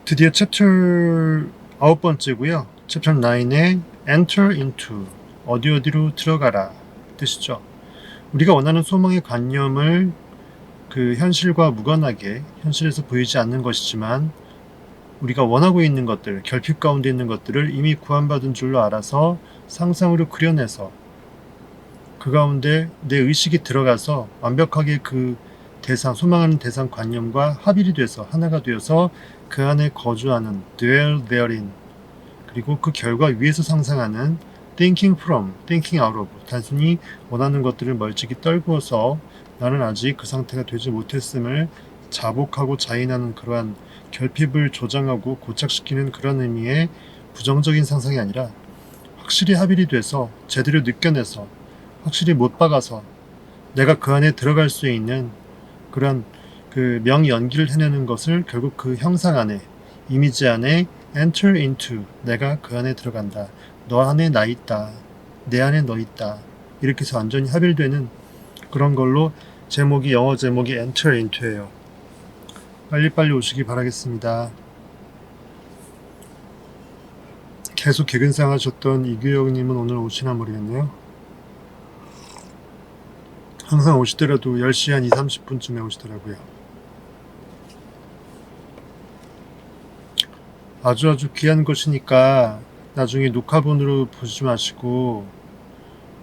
드디어 챕터 9번째고요. 챕터 9에 enter into 어디로 들어가라 뜻이죠. 우리가 원하는 소망의 관념을 그 현실과 무관하게 현실에서 보이지 않는 것이지만 우리가 원하고 있는 것들, 결핍 가운데 있는 것들을 이미 구원받은 줄로 알아서 상상으로 그려내서 그 가운데 내 의식이 들어가서 완벽하게 그 대상, 소망하는 대상 관념과 합일이 돼서 하나가 되어서 그 안에 거주하는 dwell therein, 그리고 그 결과 위에서 상상하는 thinking from, thinking out of, 단순히 원하는 것들을 멀찍이 떨구어서 나는 아직 그 상태가 되지 못했음을 자복하고 자인하는 그러한 결핍을 조장하고 고착시키는 그런 의미의 부정적인 상상이 아니라 확실히 합일이 돼서 제대로 느껴내서 확실히 못 박아서 내가 그 안에 들어갈 수 있는 그런 그 명연기를 해내는 것을 결국 그 형상 안에, 이미지 안에 enter into, 내가 그 안에 들어간다. 너 안에 나 있다. 내 안에 너 있다. 이렇게 해서 완전히 합일되는 그런 걸로 제목이, 영어 제목이 enter into예요. 빨리빨리 오시기 바라겠습니다. 계속 개근상 하셨던 이규영님은 오늘 오시나 모르겠네요. 항상 오시더라도 10시 한 2, 30분쯤에 오시더라고요. 아주 귀한 것이니까 나중에 녹화본으로 보지 마시고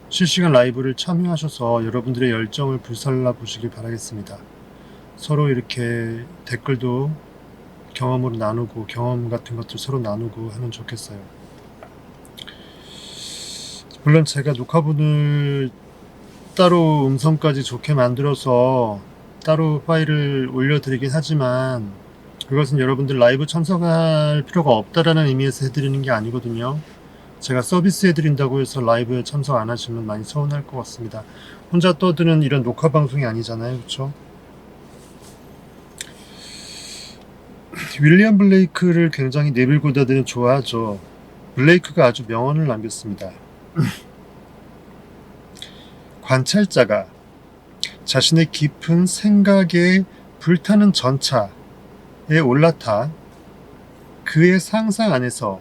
실시간 라이브를 참여하셔서 여러분들의 열정을 불살라 보시길 바라겠습니다. 서로 이렇게 댓글도 경험으로 나누고 경험 같은 것들 서로 나누고 하면 좋겠어요. 물론 제가 녹화본을 따로 음성까지 좋게 만들어서 따로 파일을 올려드리긴 하지만 그것은 여러분들 라이브 참석할 필요가 없다라는 의미에서 해드리는 게 아니거든요. 제가 서비스 해드린다고 해서 라이브에 참석 안 하시면 많이 서운할 것 같습니다. 혼자 떠드는 이런 녹화 방송이 아니잖아요. 그렇죠? 윌리엄 블레이크를 굉장히 네빌 고다드는 좋아하죠. 블레이크가 아주 명언을 남겼습니다. 관찰자가 자신의 깊은 생각에 불타는 전차에 올라타 그의 상상 안에서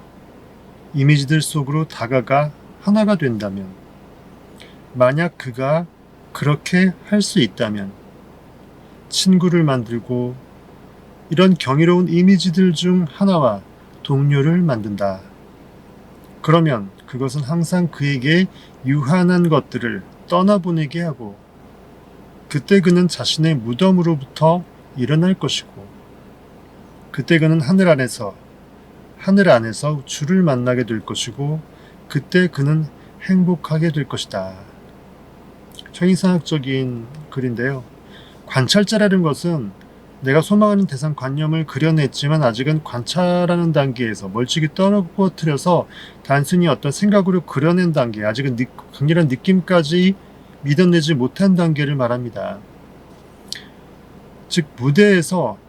이미지들 속으로 다가가 하나가 된다면, 만약 그가 그렇게 할 수 있다면 친구를 만들고 이런 경이로운 이미지들 중 하나와 동료를 만든다. 그러면 그것은 항상 그에게 유한한 것들을 떠나보내게 하고 그때 그는 자신의 무덤으로부터 일어날 것이고 그때 그는 하늘 안에서 주를 만나게 될 것이고 그때 그는 행복하게 될 것이다. 청이상학적인 글인데요. 관찰자라는 것은 내가 소망하는 대상 관념을 그려냈지만 아직은 관찰하는 단계에서 멀찍이 떨어뜨려서 단순히 어떤 생각으로 그려낸 단계, 아직은 강렬한 느낌까지 믿어내지 못한 단계를 말합니다. 즉 무대에서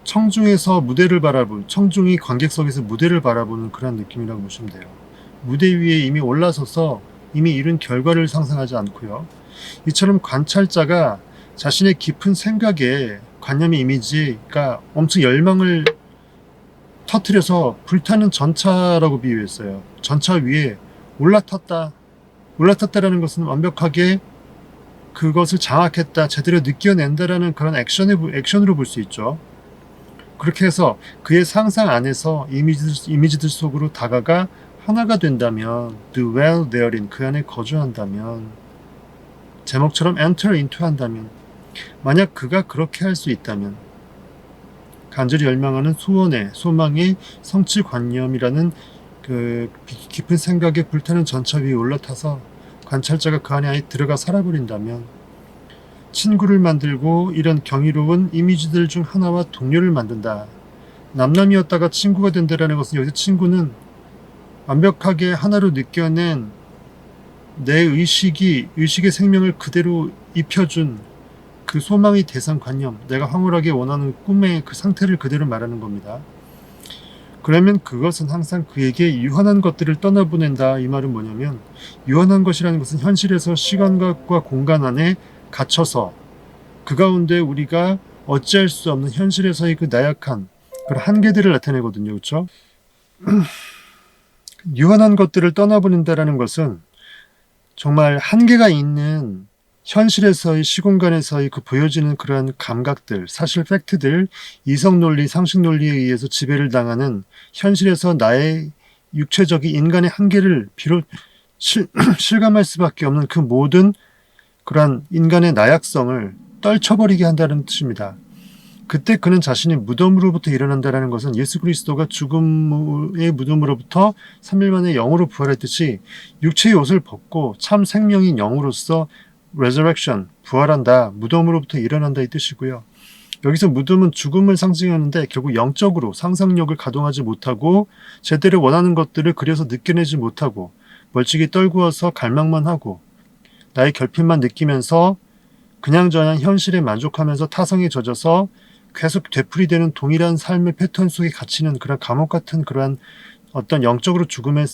청중에서 무대를 바라보는, 청중이 관객석에서 무대를 바라보는 그런 느낌이라고 보시면 돼요. 무대 위에 이미 올라서서 이미 이룬 결과를 상상하지 않고요. 이처럼 관찰자가 자신의 깊은 생각에 관념의 이미지가 엄청 열망을 터뜨려서 불타는 전차라고 비유했어요. 전차 위에 올라탔다라는 것은 완벽하게 그것을 장악했다, 제대로 느껴낸다라는 그런 액션으로 볼 수 있죠. 그렇게 해서 그의 상상 안에서 이미지들 속으로 다가가 하나가 된다면, dwell therein, 그 안에 거주한다면, 제목처럼 enter into 한다면, 만약 그가 그렇게 할 수 있다면, 간절히 열망하는 소망의 성취관념이라는 그 깊은 생각에 불타는 전차 위에 올라타서 관찰자가 그 안에 들어가 살아버린다면, 친구를 만들고 이런 경이로운 이미지들 중 하나와 동료를 만든다. 남남이었다가 친구가 된다라는 것은 여기서 친구는 완벽하게 하나로 느껴낸 내 의식의 생명을 그대로 입혀준 그 소망의 대상 관념, 내가 황홀하게 원하는 꿈의 그 상태를 그대로 말하는 겁니다. 그러면 그것은 항상 그에게 유한한 것들을 떠나보낸다. 이 말은 뭐냐면, 유한한 것이라는 것은 현실에서 시간과 공간 안에 갇혀서 그 가운데 우리가 어찌할 수 없는 현실에서의 그 나약한 그런 한계들을 나타내거든요. 그렇죠? 유한한 것들을 떠나보낸다라는 것은 정말 한계가 있는 현실에서의 시공간에서의 그 보여지는 그러한 감각들, 사실 팩트들, 이성 논리, 상식 논리에 의해서 지배를 당하는 현실에서 나의 육체적인 인간의 한계를 실감할 수밖에 없는 그 모든 그러한 인간의 나약성을 떨쳐버리게 한다는 뜻입니다. 그때 그는 자신이 무덤으로부터 일어난다는 것은 예수 그리스도가 죽음의 무덤으로부터 3일 만에 영으로 부활했듯이 육체의 옷을 벗고 참 생명인 영으로서 resurrection, 부활한다, 무덤으로부터 일어난다 이 뜻이고요. 여기서 무덤은 죽음을 상징하는데 결국 영적으로 상상력을 가동하지 못하고 제대로 원하는 것들을 그려서 느껴내지 못하고 멀찍이 떨구어서 갈망만 하고 나의 결핍만 느끼면서 그냥저냥 현실에 만족하면서 타성에 젖어서 계속 되풀이되는 동일한 삶의 패턴 속에 갇히는 그런 감옥 같은 그러한 어떤 영적으로 죽음에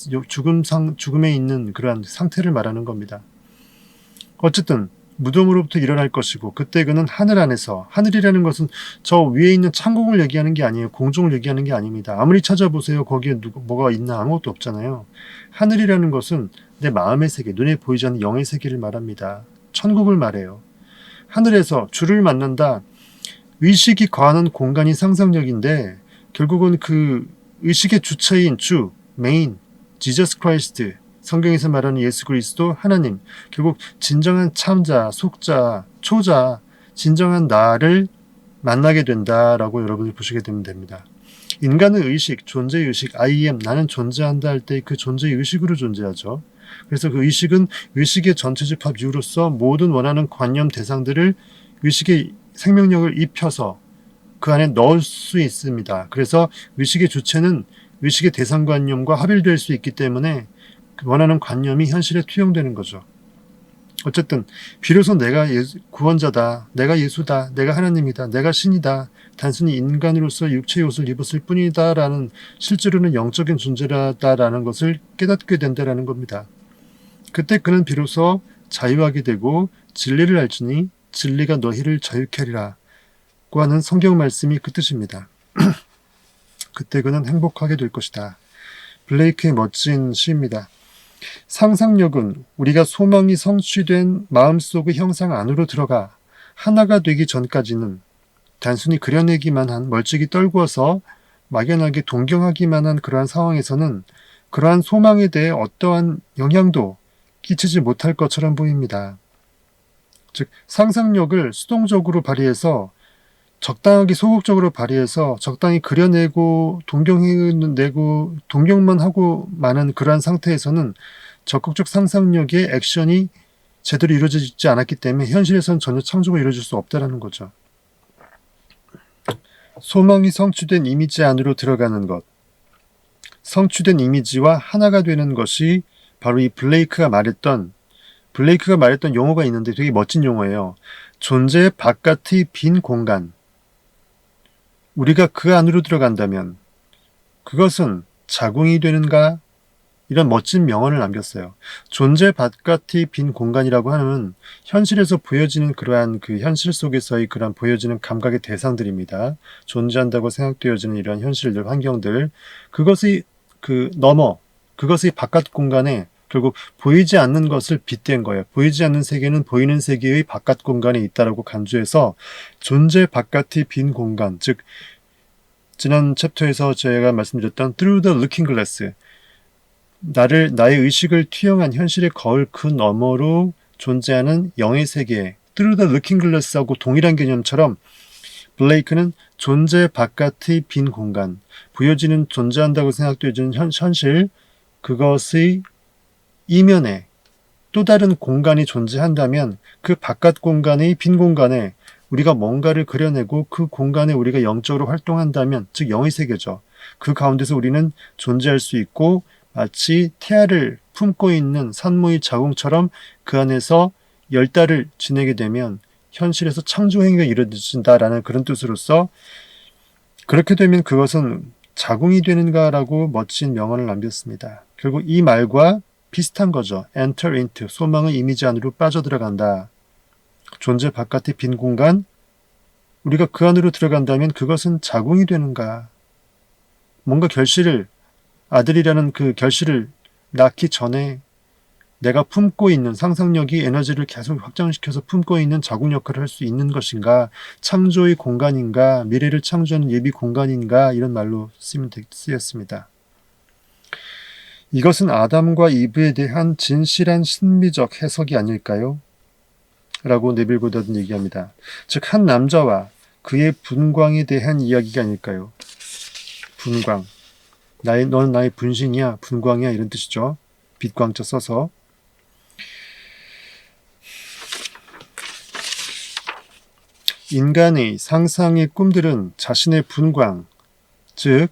있는 그러한 상태를 말하는 겁니다. 어쨌든 무덤으로부터 일어날 것이고 그때 그는 하늘 안에서, 하늘이라는 것은 저 위에 있는 천국을 얘기하는 게 아니에요. 공중을 얘기하는 게 아닙니다. 아무리 찾아보세요. 거기에 뭐가 있나 아무것도 없잖아요. 하늘이라는 것은 내 마음의 세계, 눈에 보이지 않는 영의 세계를 말합니다. 천국을 말해요. 하늘에서 주를 만난다. 의식이 거하는 공간이 상상력인데 결국은 그 의식의 주체인 주, 메인, 지저스 크라이스트, 성경에서 말하는 예수 그리스도, 하나님, 결국 진정한 참자, 속자, 초자, 진정한 나를 만나게 된다라고 여러분이 보시게 되면 됩니다. 인간의 의식, 존재의 의식, I am, 나는 존재한다 할 때 그 존재의 의식으로 존재하죠. 그래서 그 의식은 의식의 전체 집합 이유로서 모든 원하는 관념 대상들을 의식의 생명력을 입혀서 그 안에 넣을 수 있습니다. 그래서 의식의 주체는 의식의 대상관념과 합일될 수 있기 때문에 원하는 관념이 현실에 투영되는 거죠. 어쨌든 비로소 내가 구원자다, 내가 예수다, 내가 하나님이다, 내가 신이다, 단순히 인간으로서 육체의 옷을 입었을 뿐이다 라는 실제로는 영적인 존재라다라는 것을 깨닫게 된다라는 겁니다. 그때 그는 비로소 자유하게 되고 진리를 알지니 진리가 너희를 자유케 하리라 고 하는 성경 말씀이 그 뜻입니다. 그때 그는 행복하게 될 것이다. 블레이크의 멋진 시입니다. 상상력은 우리가 소망이 성취된 마음속의 형상 안으로 들어가 하나가 되기 전까지는 단순히 그려내기만 한 멀찍이 떨구어서 막연하게 동경하기만 한 그러한 상황에서는 그러한 소망에 대해 어떠한 영향도 끼치지 못할 것처럼 보입니다. 즉 상상력을 수동적으로 발휘해서 적당하게 소극적으로 발휘해서 적당히 그려내고 동경만 하고 마는 그러한 상태에서는 적극적 상상력의 액션이 제대로 이루어지지 않았기 때문에 현실에서는 전혀 창조가 이루어질 수 없다는 거죠. 소망이 성취된 이미지 안으로 들어가는 것, 성취된 이미지와 하나가 되는 것이 바로 이 블레이크가 말했던 용어가 있는데 되게 멋진 용어예요. 존재의 바깥의 빈 공간. 우리가 그 안으로 들어간다면 그것은 자궁이 되는가? 이런 멋진 명언을 남겼어요. 존재 바깥의 빈 공간이라고 하면 현실에서 보여지는 그러한 그 현실 속에서의 그러한 보여지는 감각의 대상들입니다. 존재한다고 생각되어지는 이러한 현실들, 환경들, 그것의 그것의 바깥 공간에 결국 보이지 않는 것을 빗댄 거예요. 보이지 않는 세계는 보이는 세계의 바깥 공간에 있다라고 간주해서 존재 바깥의 빈 공간, 즉 지난 챕터에서 제가 말씀드렸던 through the looking glass, 나의 의식을 투영한 현실의 거울 그 너머로 존재하는 영의 세계, through the looking glass하고 동일한 개념처럼 블레이크는 존재 바깥의 빈 공간, 보여지는 존재한다고 생각되어지는 현실, 그것의 이면에 또 다른 공간이 존재한다면 그 바깥 공간의 빈 공간에 우리가 뭔가를 그려내고 그 공간에 우리가 영적으로 활동한다면, 즉 영의 세계죠. 그 가운데서 우리는 존재할 수 있고 마치 태아를 품고 있는 산모의 자궁처럼 그 안에서 열달을 지내게 되면 현실에서 창조 행위가 이루어진다라는 그런 뜻으로서 그렇게 되면 그것은 자궁이 되는가라고 멋진 명언을 남겼습니다. 결국 이 말과 비슷한 거죠. enter into, 소망의 이미지 안으로 빠져들어간다. 존재 바깥의 빈 공간, 우리가 그 안으로 들어간다면 그것은 자궁이 되는가? 뭔가 결실을, 아들이라는 그 결실을 낳기 전에 내가 품고 있는 상상력이 에너지를 계속 확장시켜서 품고 있는 자궁 역할을 할 수 있는 것인가, 창조의 공간인가, 미래를 창조하는 예비 공간인가, 이런 말로 쓰였습니다. 이것은 아담과 이브에 대한 진실한 신비적 해석이 아닐까요? 라고 네빌 고다드는 얘기합니다. 즉, 한 남자와 그의 분광에 대한 이야기가 아닐까요? 분광. 너는 나의 분신이야, 분광이야, 이런 뜻이죠. 빛광자 써서. 인간의 상상의 꿈들은 자신의 분광, 즉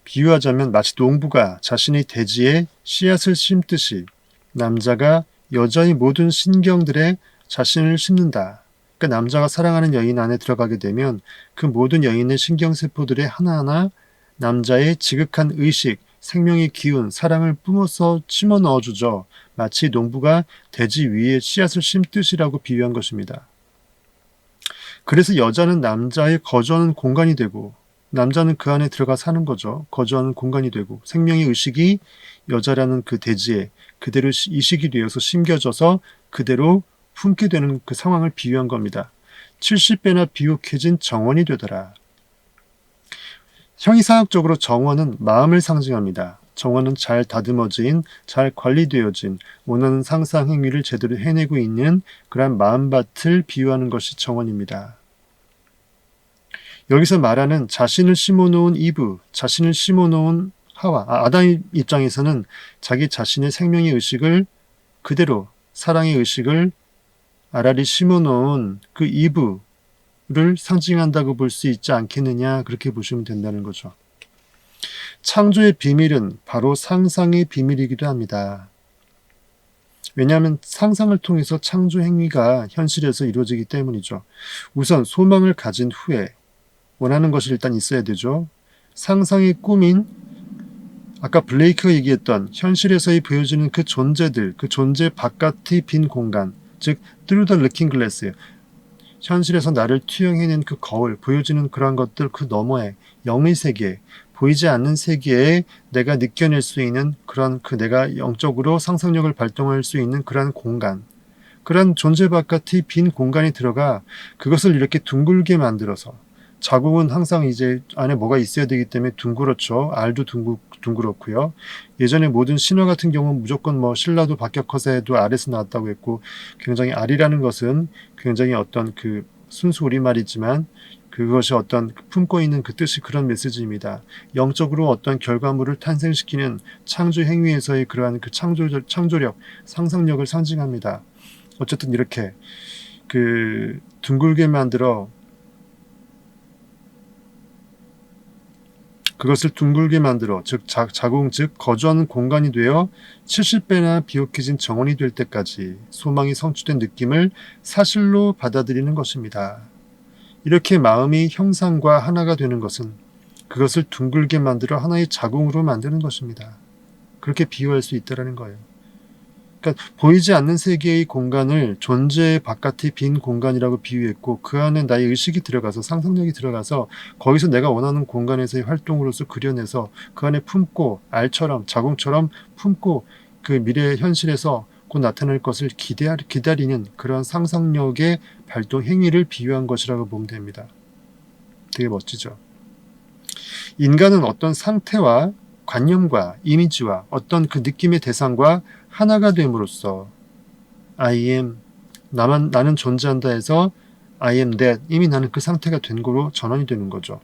비유하자면 마치 농부가 자신의 대지에 씨앗을 심듯이 남자가 여자의 모든 신경들에 자신을 심는다. 그러니까 남자가 사랑하는 여인 안에 들어가게 되면 그 모든 여인의 신경세포들에 하나하나 남자의 지극한 의식, 생명의 기운, 사랑을 뿜어서 심어 넣어주죠. 마치 농부가 대지 위에 씨앗을 심듯이라고 비유한 것입니다. 그래서 여자는 남자의 거주하는 공간이 되고 남자는 그 안에 들어가 사는 거죠. 거주하는 공간이 되고 생명의 의식이 여자라는 그 대지에 그대로 이식이 되어서 심겨져서 그대로 품게 되는 그 상황을 비유한 겁니다. 70배나 비옥해진 정원이 되더라. 형이상학적으로 정원은 마음을 상징합니다. 정원은 잘 다듬어진, 잘 관리되어진, 원하는 상상 행위를 제대로 해내고 있는 그러한 마음밭을 비유하는 것이 정원입니다. 여기서 말하는 자신을 심어놓은 이브, 자신을 심어놓은 하와, 아담 입장에서는 자기 자신의 생명의 의식을 그대로 사랑의 의식을 알알이 심어놓은 그 이브를 상징한다고 볼 수 있지 않겠느냐, 그렇게 보시면 된다는 거죠. 창조의 비밀은 바로 상상의 비밀이기도 합니다. 왜냐하면 상상을 통해서 창조 행위가 현실에서 이루어지기 때문이죠. 우선 소망을 가진 후에 원하는 것이 일단 있어야 되죠. 상상의 꿈인 아까 블레이크가 얘기했던 현실에서의 보여지는 그 존재들, 그 존재 바깥의 빈 공간, 즉 through the looking glass, 현실에서 나를 투영해낸 그 거울, 보여지는 그러한 것들 그 너머에 영의 세계, 보이지 않는 세계에 내가 느껴낼 수 있는 그런 그 내가 영적으로 상상력을 발동할 수 있는 그러한 공간, 그러한 존재 바깥의 빈 공간에 들어가 그것을 이렇게 둥글게 만들어서 자궁은 항상 이제 안에 뭐가 있어야 되기 때문에 둥그렇죠. 알도 둥그렇고요. 예전에 모든 신화 같은 경우는 무조건 뭐 신라도 박격허세도 알에서 나왔다고 했고 굉장히 알이라는 것은 굉장히 어떤 그 순수 우리말이지만 그것이 어떤 품고 있는 그 뜻이 그런 메시지입니다. 영적으로 어떤 결과물을 탄생시키는 창조 행위에서의 그러한 그 창조력, 상상력을 상징합니다. 어쨌든 이렇게 그 둥글게 만들어 그것을 둥글게 만들어 즉 자궁 즉 거주하는 공간이 되어 70배나 비옥해진 정원이 될 때까지 소망이 성취된 느낌을 사실로 받아들이는 것입니다. 이렇게 마음이 형상과 하나가 되는 것은 그것을 둥글게 만들어 하나의 자궁으로 만드는 것입니다. 그렇게 비유할 수 있다는 거예요. 그러니까 보이지 않는 세계의 공간을 존재 바깥의 빈 공간이라고 비유했고 그 안에 나의 의식이 들어가서 상상력이 들어가서 거기서 내가 원하는 공간에서의 활동으로서 그려내서 그 안에 품고 알처럼 자궁처럼 품고 그 미래의 현실에서 곧 나타날 것을 기다리는 그런 상상력의 발동 행위를 비유한 것이라고 보면 됩니다. 되게 멋지죠. 인간은 어떤 상태와 관념과 이미지와 어떤 그 느낌의 대상과 하나가 됨으로써 I am, 나는 존재한다 해서 I am that, 이미 나는 그 상태가 된 거로 전환이 되는 거죠.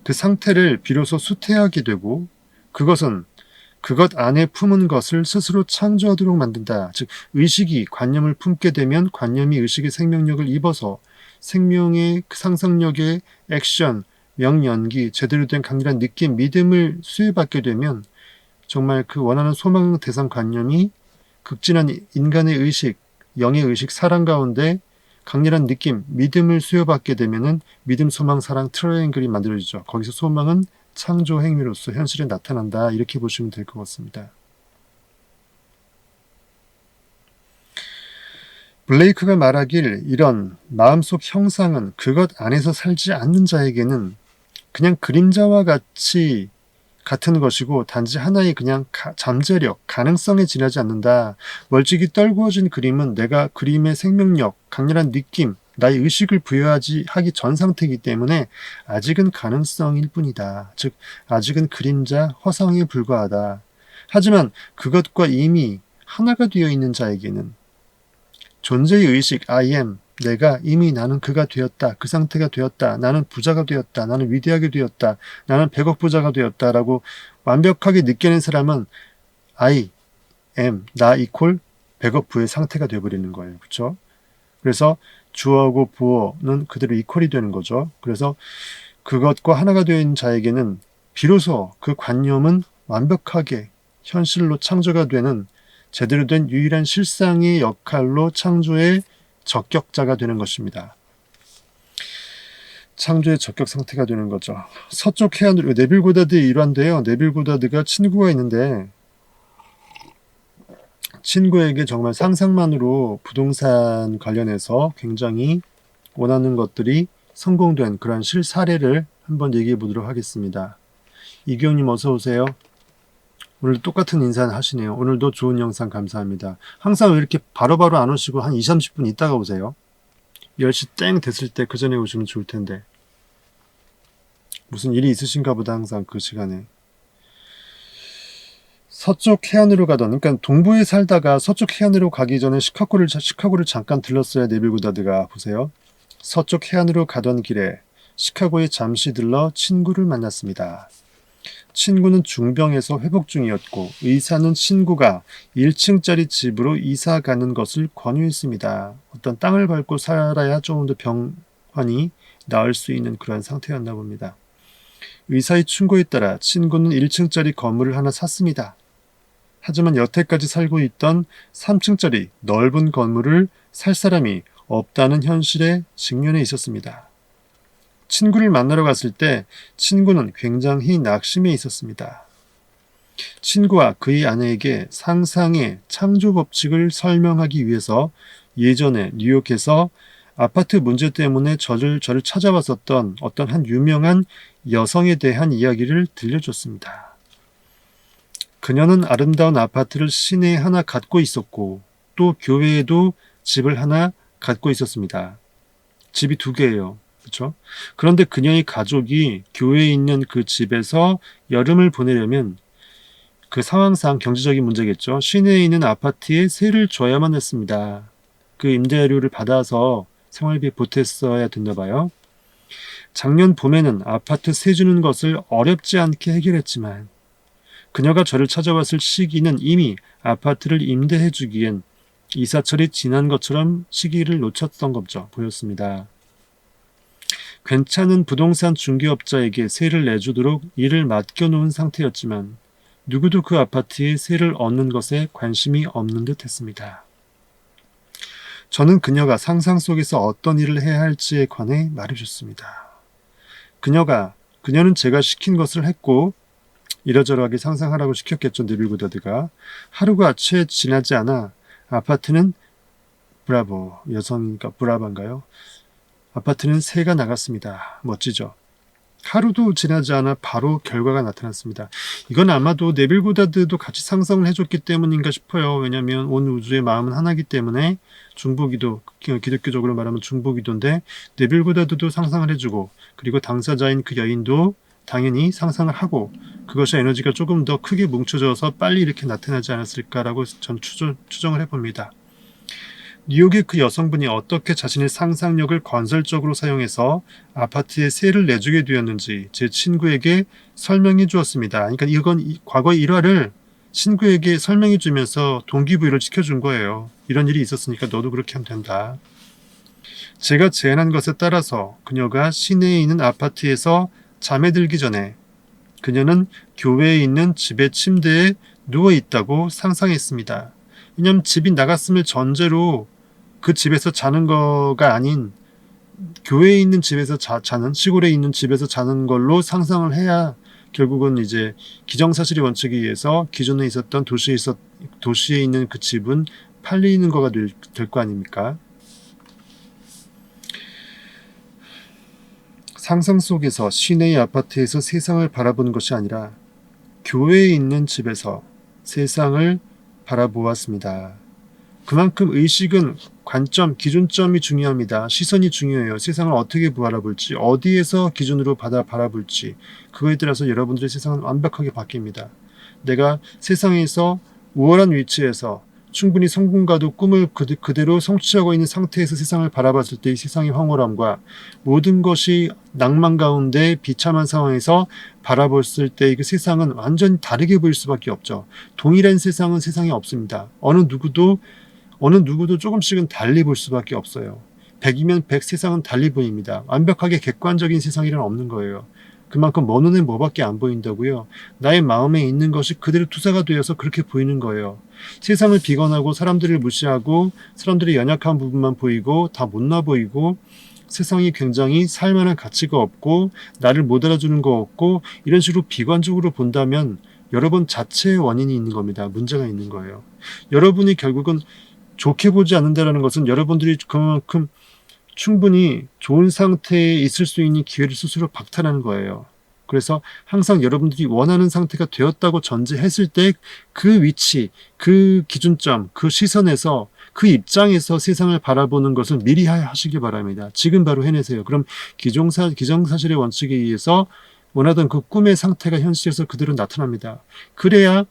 그 상태를 비로소 수태하게 되고 그것은 그것 안에 품은 것을 스스로 창조하도록 만든다. 즉 의식이 관념을 품게 되면 관념이 의식의 생명력을 입어서 생명의 상상력의 액션, 명연기, 제대로 된 강렬한 느낌, 믿음을 수혜받게 되면 정말 그 원하는 소망 대상 관념이 극진한 인간의 의식, 영의 의식, 사랑 가운데 강렬한 느낌, 믿음을 수여받게 되면은 믿음, 소망, 사랑 트라이앵글이 만들어지죠. 거기서 소망은 창조 행위로서 현실에 나타난다. 이렇게 보시면 될 것 같습니다. 블레이크가 말하길 이런 마음속 형상은 그것 안에서 살지 않는 자에게는 그냥 그림자와 같이 같은 것이고 단지 하나의 그냥 잠재력, 가능성에 지나지 않는다. 멀찍이 떨구어진 그림은 내가 그림의 생명력, 강렬한 느낌, 나의 의식을 하기 전 상태이기 때문에 아직은 가능성일 뿐이다. 즉 아직은 그림자, 허상에 불과하다. 하지만 그것과 이미 하나가 되어 있는 자에게는 존재의 의식, I am, 내가 이미 나는 그가 되었다. 그 상태가 되었다. 나는 부자가 되었다. 나는 위대하게 되었다. 나는 100억 부자가 되었다. 라고 완벽하게 느끼는 사람은 I am, 나 이퀄 100억 부의 상태가 되어버리는 거예요. 그렇죠? 그래서 주어하고 부어는 그대로 이퀄이 되는 거죠. 그래서 그것과 하나가 되어 있는 자에게는 비로소 그 관념은 완벽하게 현실로 창조가 되는 제대로 된 유일한 실상의 역할로 창조의 적격자가 되는 것입니다. 창조의 적격 상태가 되는 거죠. 서쪽 해안으로 네빌 고다드의 일환인데요. 네빌 고다드가 친구가 있는데 친구에게 정말 상상만으로 부동산 관련해서 굉장히 원하는 것들이 성공된 그런 실사례를 한번 얘기해 보도록 하겠습니다. 이기영님 어서 오세요. 오늘 똑같은 인사는 하시네요. 오늘도 좋은 영상 감사합니다. 항상 왜 이렇게 바로바로 안 오시고 한 20, 30분 있다가 오세요? 10시 땡 됐을 때 그 전에 오시면 좋을 텐데. 무슨 일이 있으신가 보다 항상 그 시간에. 서쪽 해안으로 가던, 그러니까 동부에 살다가 서쪽 해안으로 가기 전에 시카고를 잠깐 들렀어야 네빌 고다드가. 보세요. 서쪽 해안으로 가던 길에 시카고에 잠시 들러 친구를 만났습니다. 친구는 중병에서 회복 중이었고 의사는 친구가 1층짜리 집으로 이사 가는 것을 권유했습니다. 어떤 땅을 밟고 살아야 조금 더 병환이 나을 수 있는 그런 상태였나 봅니다. 의사의 충고에 따라 친구는 1층짜리 건물을 하나 샀습니다. 하지만 여태까지 살고 있던 3층짜리 넓은 건물을 살 사람이 없다는 현실에 직면해 있었습니다. 친구를 만나러 갔을 때 친구는 굉장히 낙심해 있었습니다. 친구와 그의 아내에게 상상의 창조 법칙을 설명하기 위해서 예전에 뉴욕에서 아파트 문제 때문에 저를 찾아왔었던 어떤 한 유명한 여성에 대한 이야기를 들려줬습니다. 그녀는 아름다운 아파트를 시내에 하나 갖고 있었고 또 교외에도 집을 하나 갖고 있었습니다. 집이 2개예요. 그렇죠? 그런데 그녀의 가족이 교회에 있는 그 집에서 여름을 보내려면 그 상황상 경제적인 문제겠죠. 시내에 있는 아파트에 세를 줘야만 했습니다. 그 임대료를 받아서 생활비에 보탰어야 됐나 봐요. 작년 봄에는 아파트 세 주는 것을 어렵지 않게 해결했지만 그녀가 저를 찾아왔을 시기는 이미 아파트를 임대해 주기엔 이사철이 지난 것처럼 시기를 놓쳤던 거죠. 보였습니다. 괜찮은 부동산 중개업자에게 세를 내주도록 일을 맡겨놓은 상태였지만 누구도 그 아파트에 세를 얻는 것에 관심이 없는 듯 했습니다. 저는 그녀가 상상 속에서 어떤 일을 해야 할지에 관해 말해줬습니다. 그녀는 제가 시킨 것을 했고 이러저러하게 상상하라고 시켰겠죠. 네빌 고다드가. 하루가 채 지나지 않아 아파트는 브라보, 여성이니까 브라바인가요? 아파트는 새가 나갔습니다. 멋지죠? 하루도 지나지 않아 바로 결과가 나타났습니다. 이건 아마도 네빌 고다드도 같이 상상을 해줬기 때문인가 싶어요. 왜냐하면 온 우주의 마음은 하나이기 때문에 중보기도, 기독교적으로 말하면 중보기도인데 네빌 고다드도 상상을 해주고 그리고 당사자인 그 여인도 당연히 상상을 하고 그것이 에너지가 조금 더 크게 뭉쳐져서 빨리 이렇게 나타나지 않았을까라고 전 추정을 해봅니다. 뉴욕의 그 여성분이 어떻게 자신의 상상력을 건설적으로 사용해서 아파트에 세를 내주게 되었는지 제 친구에게 설명해 주었습니다. 그러니까 이건 과거의 일화를 친구에게 설명해 주면서 동기부여를 시켜준 거예요. 이런 일이 있었으니까 너도 그렇게 하면 된다. 제가 제안한 것에 따라서 그녀가 시내에 있는 아파트에서 잠에 들기 전에 그녀는 교회에 있는 집의 침대에 누워 있다고 상상했습니다. 왜냐하면 집이 나갔음을 전제로 그 집에서 자는 거가 아닌 교회에 있는 집에서 자는 시골에 있는 집에서 자는 걸로 상상을 해야 결국은 이제 기정사실의 원칙에 의해서 기존에 있었던 도시에 있는 그 집은 팔리는 거가 될 거 아닙니까? 상상 속에서 시내의 아파트에서 세상을 바라보는 것이 아니라 교회에 있는 집에서 세상을 바라보았습니다. 그만큼 의식은 관점, 기준점이 중요합니다. 시선이 중요해요. 세상을 어떻게 바라볼지, 어디에서 기준으로 바라볼지, 그거에 따라서 여러분들의 세상은 완벽하게 바뀝니다. 내가 세상에서 우월한 위치에서 충분히 성공과도 꿈을 그대로 성취하고 있는 상태에서 세상을 바라봤을 때 이 세상의 황홀함과 모든 것이 낭만 가운데 비참한 상황에서 바라봤을 때 그 세상은 완전히 다르게 보일 수밖에 없죠. 동일한 세상은 세상에 없습니다. 어느 누구도 조금씩은 달리 볼 수밖에 없어요. 100이면 100 세상은 달리 보입니다. 완벽하게 객관적인 세상이란 없는 거예요. 그만큼 먼 눈에 뭐밖에 안 보인다고요. 나의 마음에 있는 것이 그대로 투사가 되어서 그렇게 보이는 거예요. 세상을 비관하고 사람들을 무시하고 사람들의 연약한 부분만 보이고 다 못나 보이고 세상이 굉장히 살만한 가치가 없고 나를 못 알아주는 거 없고 이런 식으로 비관적으로 본다면 여러분 자체의 원인이 있는 겁니다. 문제가 있는 거예요. 여러분이 결국은 좋게 보지 않는다는 것은 여러분들이 그만큼 충분히 좋은 상태에 있을 수 있는 기회를 스스로 박탈하는 거예요. 그래서 항상 여러분들이 원하는 상태가 되었다고 전제했을 때 그 위치, 그 기준점, 그 시선에서 그 입장에서 세상을 바라보는 것을 미리 하시기 바랍니다. 지금 바로 해내세요. 그럼 기정사실의 원칙에 의해서 원하던 그 꿈의 상태가 현실에서 그대로 나타납니다. 그래야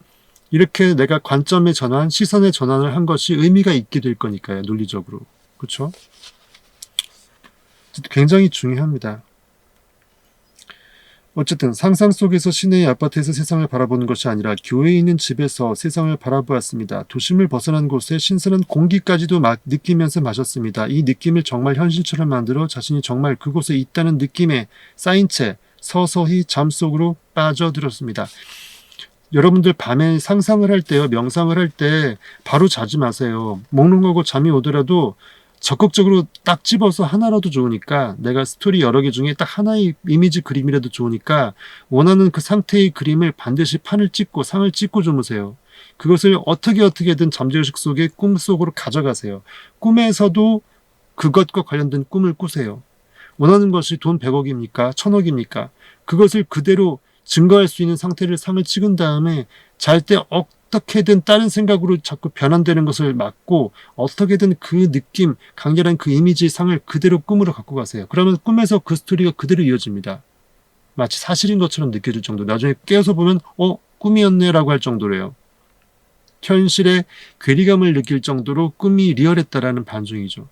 이렇게 내가 관점의 전환, 시선의 전환을 한 것이 의미가 있게 될 거니까요. 논리적으로. 그렇죠? 굉장히 중요합니다. 어쨌든 상상 속에서 시내의 아파트에서 세상을 바라보는 것이 아니라 교회에 있는 집에서 세상을 바라보았습니다. 도심을 벗어난 곳에 신선한 공기까지도 느끼면서 마셨습니다. 이 느낌을 정말 현실처럼 만들어 자신이 정말 그곳에 있다는 느낌에 쌓인 채 서서히 잠속으로 빠져들었습니다. 여러분들 밤에 상상을 할 때요, 명상을 할 때 바로 자지 마세요. 먹는 거고 잠이 오더라도 적극적으로 딱 집어서 하나라도 좋으니까 내가 스토리 여러 개 중에 딱 하나의 이미지 그림이라도 좋으니까 원하는 그 상태의 그림을 반드시 판을 찍고 상을 찍고 주무세요. 그것을 어떻게든 잠재의식 속에 꿈속으로 가져가세요. 꿈에서도 그것과 관련된 꿈을 꾸세요. 원하는 것이 돈 100억입니까? 1000억입니까? 그것을 그대로 증거할 수 있는 상태를 상을 찍은 다음에 잘 때 어떻게든 다른 생각으로 자꾸 변환되는 것을 막고 어떻게든 그 느낌, 강렬한 그 이미지 상을 그대로 꿈으로 갖고 가세요. 그러면 꿈에서 그 스토리가 그대로 이어집니다. 마치 사실인 것처럼 느껴질 정도. 나중에 깨어서 보면 꿈이었네 라고 할 정도래요. 현실에 괴리감을 느낄 정도로 꿈이 리얼했다라는 반증이죠.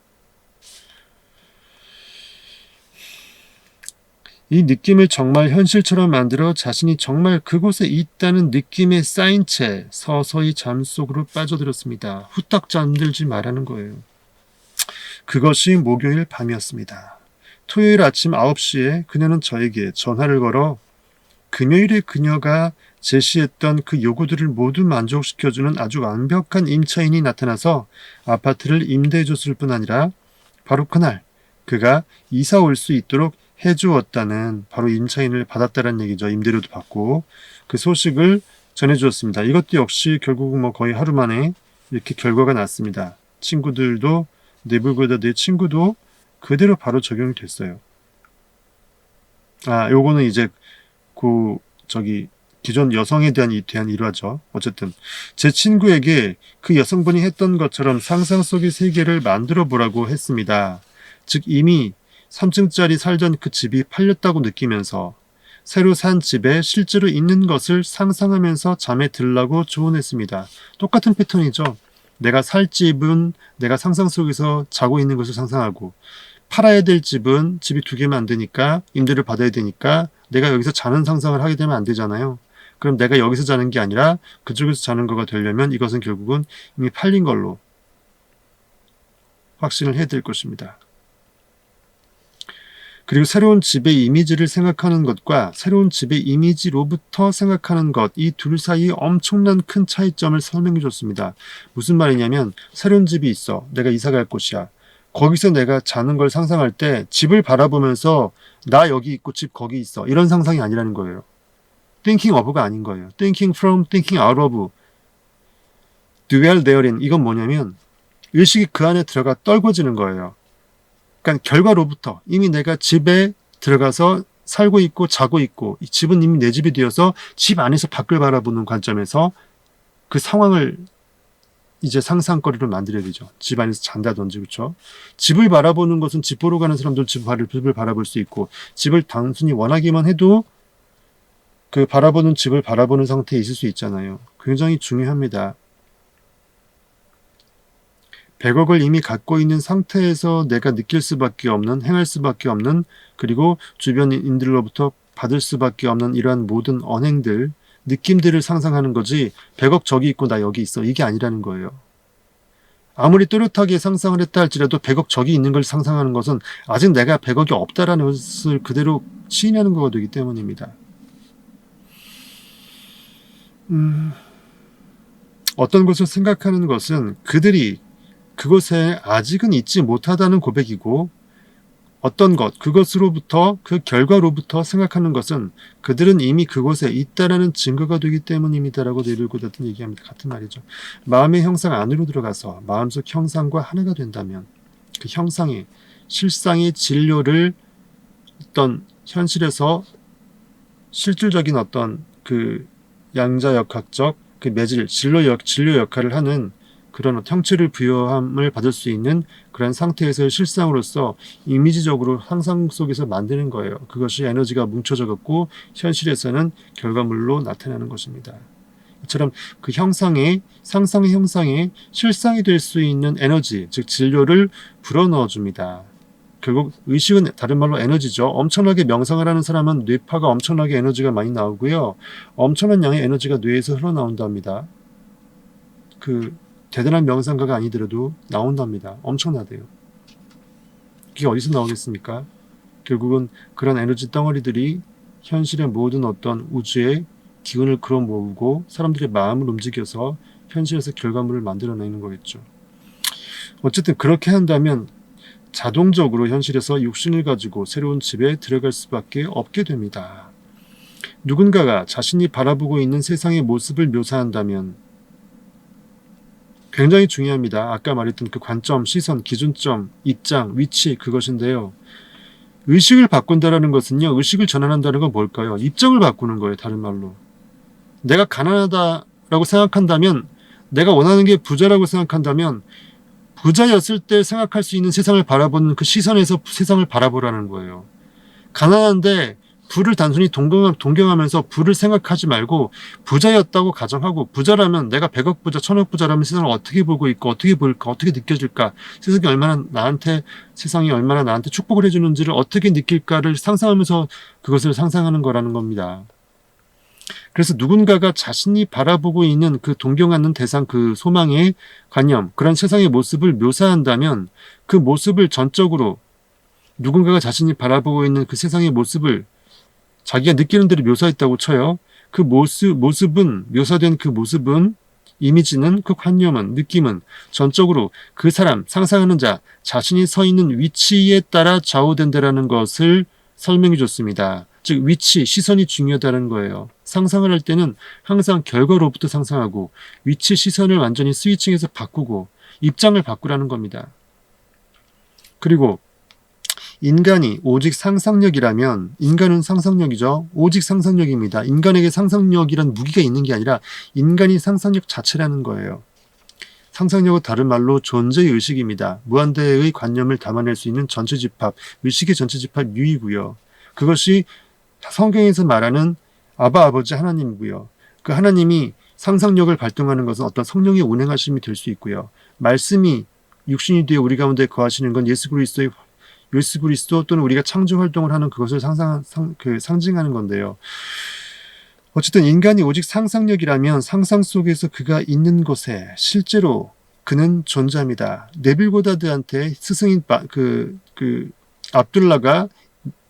이 느낌을 정말 현실처럼 만들어 자신이 정말 그곳에 있다는 느낌에 쌓인 채 서서히 잠속으로 빠져들었습니다. 후딱 잠들지 말라는 거예요. 그것이 목요일 밤이었습니다. 토요일 아침 9시에 그녀는 저에게 전화를 걸어 금요일에 그녀가 제시했던 그 요구들을 모두 만족시켜주는 아주 완벽한 임차인이 나타나서 아파트를 임대해줬을 뿐 아니라 바로 그날 그가 이사 올 수 있도록 해주었다는, 바로 임차인을 받았다는 얘기죠. 임대료도 받고 그 소식을 전해주었습니다. 이것도 역시 결국은 거의 하루 만에 이렇게 결과가 났습니다. 친구들도 내부보다 내 친구도 그대로 바로 적용이 됐어요. 요거는 이제 기존 여성에 대한 일화죠. 어쨌든 제 친구에게 그 여성분이 했던 것처럼 상상 속의 세계를 만들어 보라고 했습니다. 즉 이미 3층짜리 살던 그 집이 팔렸다고 느끼면서 새로 산 집에 실제로 있는 것을 상상하면서 잠에 들라고 조언했습니다. 똑같은 패턴이죠. 내가 살 집은 내가 상상 속에서 자고 있는 것을 상상하고, 팔아야 될 집은 집이 2개면 안 되니까 임대를 받아야 되니까 내가 여기서 자는 상상을 하게 되면 안 되잖아요. 그럼 내가 여기서 자는 게 아니라 그쪽에서 자는 거가 되려면 이것은 결국은 이미 팔린 걸로 확신을 해야 될 것입니다. 그리고 새로운 집의 이미지를 생각하는 것과 새로운 집의 이미지로부터 생각하는 것, 이 둘 사이에 엄청난 큰 차이점을 설명해 줬습니다. 무슨 말이냐면 새로운 집이 있어. 내가 이사 갈 곳이야. 거기서 내가 자는 걸 상상할 때 집을 바라보면서 나 여기 있고 집 거기 있어. 이런 상상이 아니라는 거예요. Thinking of가 아닌 거예요. Thinking from, thinking out of, dwell therein. 이건 뭐냐면 의식이 그 안에 들어가 떨궈지는 거예요. 그러니까 결과로부터 이미 내가 집에 들어가서 살고 있고 자고 있고 이 집은 이미 내 집이 되어서 집 안에서 밖을 바라보는 관점에서 그 상황을 이제 상상거리로 만들어야 되죠. 집 안에서 잔다든지 그렇죠. 집을 바라보는 것은 집 보러 가는 사람들 집을 바라볼 수 있고 집을 단순히 원하기만 해도 그 바라보는 집을 바라보는 상태에 있을 수 있잖아요. 굉장히 중요합니다. 100억을 이미 갖고 있는 상태에서 내가 느낄 수밖에 없는, 행할 수밖에 없는, 그리고 주변인들로부터 받을 수밖에 없는 이러한 모든 언행들, 느낌들을 상상하는 거지 100억 저기 있고 나 여기 있어. 이게 아니라는 거예요. 아무리 또렷하게 상상을 했다 할지라도 100억 저기 있는 걸 상상하는 것은 아직 내가 100억이 없다라는 것을 그대로 시인하는 거가 되기 때문입니다. 어떤 것을 생각하는 것은 그들이 그곳에 아직은 있지 못하다는 고백이고 어떤 것, 그것으로부터 그 결과로부터 생각하는 것은 그들은 이미 그곳에 있다라는 증거가 되기 때문입니다라고 내일고다든 얘기합니다. 같은 말이죠. 마음의 형상 안으로 들어가서 마음속 형상과 하나가 된다면 그 형상의 실상의 진료를 어떤 현실에서 실질적인 어떤 그 양자역학적 그 매질, 진료 역할을 하는 그런 형체를 부여함을 받을 수 있는 그런 상태에서의 실상으로서 이미지적으로 상상 속에서 만드는 거예요. 그것이 에너지가 뭉쳐져 갖고 현실에서는 결과물로 나타나는 것입니다. 이처럼 그 형상의 상상의 형상에 실상이 될 수 있는 에너지, 즉 진료를 불어넣어 줍니다. 결국 의식은 다른 말로 에너지죠. 엄청나게 명상을 하는 사람은 뇌파가 엄청나게 에너지가 많이 나오고요. 엄청난 양의 에너지가 뇌에서 흘러나온답니다. 그 대단한 명상가가 아니더라도 나온답니다. 엄청나대요. 그게 어디서 나오겠습니까? 결국은 그런 에너지 덩어리들이 현실의 모든 어떤 우주의 기운을 끌어모으고 사람들의 마음을 움직여서 현실에서 결과물을 만들어내는 거겠죠. 어쨌든 그렇게 한다면 자동적으로 현실에서 육신을 가지고 새로운 집에 들어갈 수밖에 없게 됩니다. 누군가가 자신이 바라보고 있는 세상의 모습을 묘사한다면 굉장히 중요합니다. 아까 말했던 그 관점, 시선, 기준점, 입장, 위치 그것인데요. 의식을 바꾼다라는 것은요. 의식을 전환한다는 건 뭘까요? 입장을 바꾸는 거예요. 다른 말로. 내가 가난하다라고 생각한다면 내가 원하는 게 부자라고 생각한다면 부자였을 때 생각할 수 있는 세상을 바라보는 그 시선에서 세상을 바라보라는 거예요. 가난한데 부를 단순히 동경하면서 부를 생각하지 말고 부자였다고 가정하고 부자라면 내가 100억 부자, 1000억 부자라면 세상을 어떻게 보고 있고 어떻게 보일까, 어떻게 느껴질까, 세상이 얼마나 나한테 축복을 해주는지를 어떻게 느낄까를 상상하면서 그것을 상상하는 거라는 겁니다. 그래서 누군가가 자신이 바라보고 있는 그 동경하는 대상, 그 소망의 관념, 그런 세상의 모습을 묘사한다면 그 모습을 전적으로 누군가가 자신이 바라보고 있는 그 세상의 모습을 자기가 느끼는 대로 묘사했다고 쳐요. 그 모습은 묘사된 그 모습은 이미지는 그 관념은 느낌은 전적으로 그 사람 상상하는 자 자신이 서 있는 위치에 따라 좌우된다라는 것을 설명해 줬습니다. 즉 위치, 시선이 중요하다는 거예요. 상상을 할 때는 항상 결과로부터 상상하고 위치, 시선을 완전히 스위칭해서 바꾸고 입장을 바꾸라는 겁니다. 그리고 인간이 오직 상상력이라면 인간은 상상력이죠. 오직 상상력입니다. 인간에게 상상력이란 무기가 있는 게 아니라 인간이 상상력 자체라는 거예요. 상상력은 다른 말로 존재의 의식입니다. 무한대의 관념을 담아낼 수 있는 전체 집합, 의식의 전체 집합 유이고요. 그것이 성경에서 말하는 아버지 하나님이고요. 그 하나님이 상상력을 발동하는 것은 어떤 성령의 운행하심이 될 수 있고요. 말씀이 육신이 되어 우리 가운데 거하시는 건 예수 그리스도 또는 우리가 창조 활동을 하는 그것을 상징하는 건데요. 어쨌든 인간이 오직 상상력이라면 상상 속에서 그가 있는 곳에 실제로 그는 존재합니다. 네빌 고다드한테 스승인 압둘라가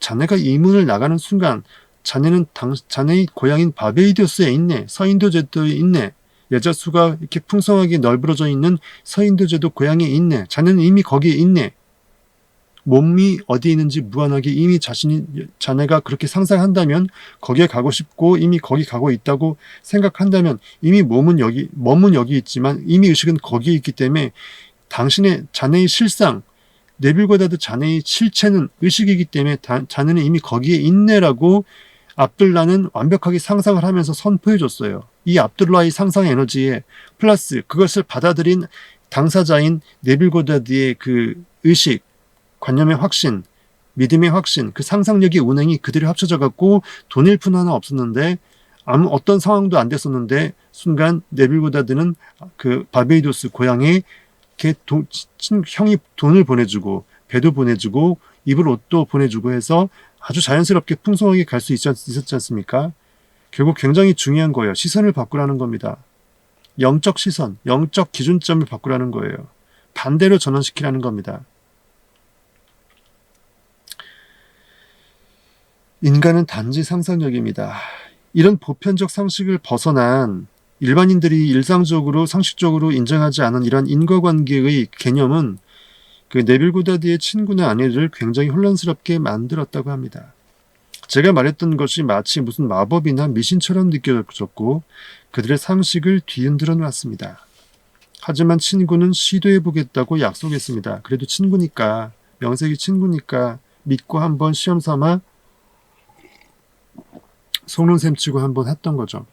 자네가 이 문을 나가는 순간 자네는 자네의 고향인 바베이도스에 있네. 서인도 제도에 있네. 여자수가 이렇게 풍성하게 널브러져 있는 서인도 제도 고향에 있네. 자네는 이미 거기에 있네. 몸이 어디에 있는지 무한하게 이미 자네가 그렇게 상상한다면 거기에 가고 싶고 이미 거기 가고 있다고 생각한다면 이미 몸은 여기 있지만 이미 의식은 거기에 있기 때문에 자네의 실상, 네빌 고다드 자네의 실체는 의식이기 때문에 자네는 이미 거기에 있네라고 압둘라는 완벽하게 상상을 하면서 선포해 줬어요. 이 압둘라의 상상 에너지에 플러스 그것을 받아들인 당사자인 네빌 고다드의 그 의식, 관념의 확신, 믿음의 확신, 그 상상력의 운행이 그대로 합쳐져 갖고 돈일 뿐 하나 없었는데 아무 어떤 상황도 안 됐었는데 순간 네빌 고다드는 그 바베이도스 고향에 형이 돈을 보내주고 배도 보내주고 입을 옷도 보내주고 해서 아주 자연스럽게 풍성하게 갈 수 있었지 않습니까? 결국 굉장히 중요한 거예요. 시선을 바꾸라는 겁니다. 영적 시선, 영적 기준점을 바꾸라는 거예요. 반대로 전환시키라는 겁니다. 인간은 단지 상상력입니다. 이런 보편적 상식을 벗어난 일반인들이 일상적으로 상식적으로 인정하지 않은 이런 인과관계의 개념은 그 네빌 고다드의 친구나 아내를 굉장히 혼란스럽게 만들었다고 합니다. 제가 말했던 것이 마치 무슨 마법이나 미신처럼 느껴졌고 그들의 상식을 뒤흔들어 놨습니다. 하지만 친구는 시도해보겠다고 약속했습니다. 그래도 친구니까, 명색이 친구니까 믿고 한번 시험 삼아 속눈샘 치고 한번 했던 거죠.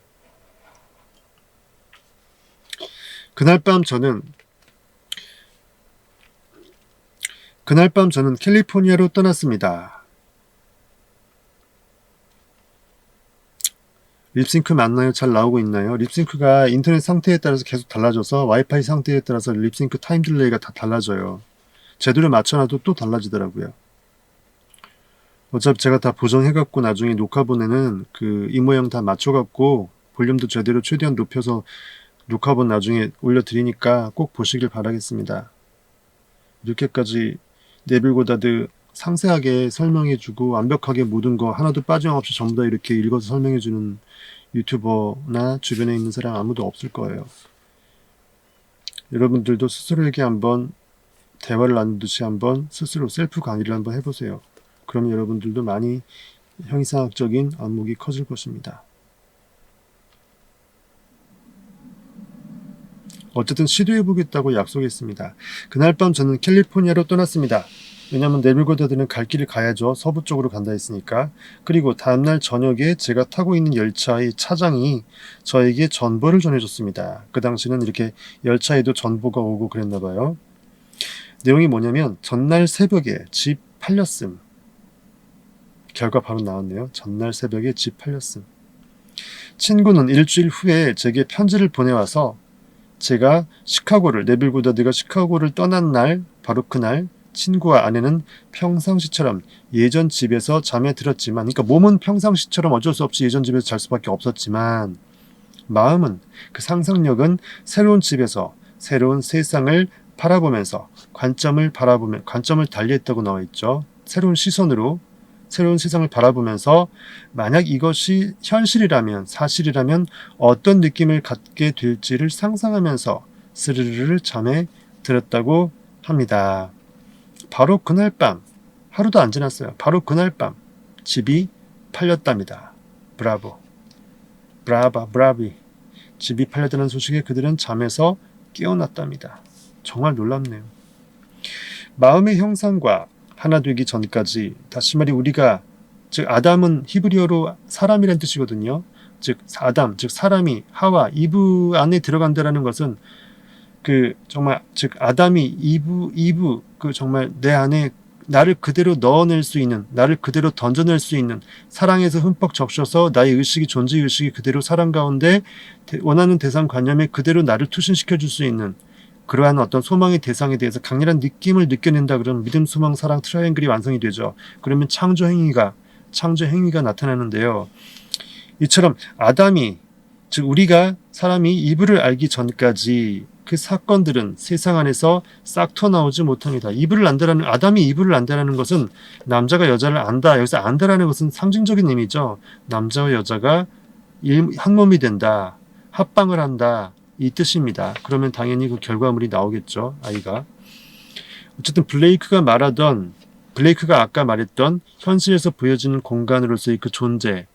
그날 밤 저는 캘리포니아로 떠났습니다. 립싱크 맞나요? 잘 나오고 있나요? 립싱크가 인터넷 상태에 따라서 계속 달라져서 와이파이 상태에 따라서 립싱크 타임 딜레이가 다 달라져요. 제대로 맞춰놔도 또 달라지더라고요. 어차피 제가 다 보정해갖고 나중에 녹화본에는 그 이 모양 다 맞춰갖고 볼륨도 제대로 최대한 높여서 녹화본 나중에 올려드리니까 꼭 보시길 바라겠습니다. 이렇게까지 네빌 고다드 상세하게 설명해주고 완벽하게 모든 거 하나도 빠짐없이 전부 다 이렇게 읽어서 설명해주는 유튜버나 주변에 있는 사람 아무도 없을 거예요. 여러분들도 스스로에게 한번 대화를 나누듯이 한번 스스로 셀프 강의를 한번 해보세요. 그럼 여러분들도 많이 형이상학적인 안목이 커질 것입니다. 어쨌든 시도해보겠다고 약속했습니다. 그날 밤 저는 캘리포니아로 떠났습니다. 왜냐하면 네빌 고다드는 갈 길을 가야죠. 서부 쪽으로 간다 했으니까. 그리고 다음날 저녁에 제가 타고 있는 열차의 차장이 저에게 전보를 전해줬습니다. 그 당시는 이렇게 열차에도 전보가 오고 그랬나 봐요. 내용이 뭐냐면 전날 새벽에 집 팔렸음. 결과 바로 나왔네요. 전날 새벽에 집 팔렸음. 친구는 일주일 후에 제게 편지를 보내와서 제가 네빌 고다드가 시카고를 떠난 날, 바로 그날 친구와 아내는 평상시처럼 예전 집에서 잠에 들었지만, 그러니까 몸은 평상시처럼 어쩔 수 없이 예전 집에서 잘 수밖에 없었지만 마음은, 그 상상력은 새로운 집에서 새로운 세상을 바라보면서 관점을 달리했다고 나와 있죠. 새로운 시선으로 새로운 세상을 바라보면서 만약 이것이 현실이라면, 사실이라면 어떤 느낌을 갖게 될지를 상상하면서 스르르르 잠에 들었다고 합니다. 바로 그날 밤, 하루도 안 지났어요. 바로 그날 밤 집이 팔렸답니다. 브라보, 브라비. 집이 팔렸다는 소식에 그들은 잠에서 깨어났답니다. 정말 놀랍네요. 마음의 형상과 하나 되기 전까지, 다시 말해 우리가, 즉 아담은 히브리어로 사람이란 뜻이거든요. 즉 아담, 즉 사람이 하와, 이브 안에 들어간다라는 것은 그 정말, 즉 아담이 이브 그 정말 내 안에 나를 그대로 넣어낼 수 있는, 나를 그대로 던져낼 수 있는, 사랑에서 흠뻑 적셔서 나의 의식이, 존재의 의식이 그대로 사랑 가운데 원하는 대상 관념에 그대로 나를 투신시켜 줄 수 있는 그러한 어떤 소망의 대상에 대해서 강렬한 느낌을 느껴낸다 그러면 믿음, 소망, 사랑 트라이앵글이 완성이 되죠. 그러면 창조 행위가 나타나는데요. 이처럼 아담이, 즉 우리가 사람이 이브를 알기 전까지 그 사건들은 세상 안에서 싹 튀어나오지 못합니다. 아담이 이브를 안다라는 것은 남자가 여자를 안다. 여기서 안다라는 것은 상징적인 의미죠. 남자와 여자가 한 몸이 된다. 합방을 한다. 이 뜻입니다. 그러면 당연히 그 결과물이 나오겠죠. 아이가. 어쨌든 블레이크가 아까 말했던 현실에서 보여지는 공간으로서의 그 존재,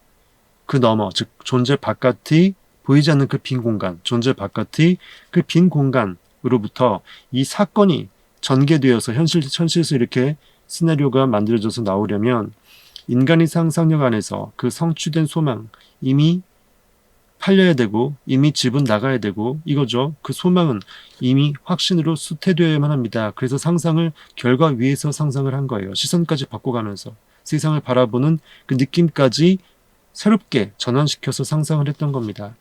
그 너머, 즉 존재 바깥이 보이지 않는 그 빈 공간, 존재 바깥의 그 빈 공간으로부터 이 사건이 전개되어서 현실에서 이렇게 시나리오가 만들어져서 나오려면 인간의 상상력 안에서 그 성취된 소망, 이미 팔려야 되고 이미 집은 나가야 되고 이거죠. 그 소망은 이미 확신으로 수태되어야만 합니다. 그래서 상상을 결과 위에서 상상을 한 거예요. 시선까지 바꿔가면서 세상을 바라보는 그 느낌까지 새롭게 전환시켜서 상상을 했던 겁니다.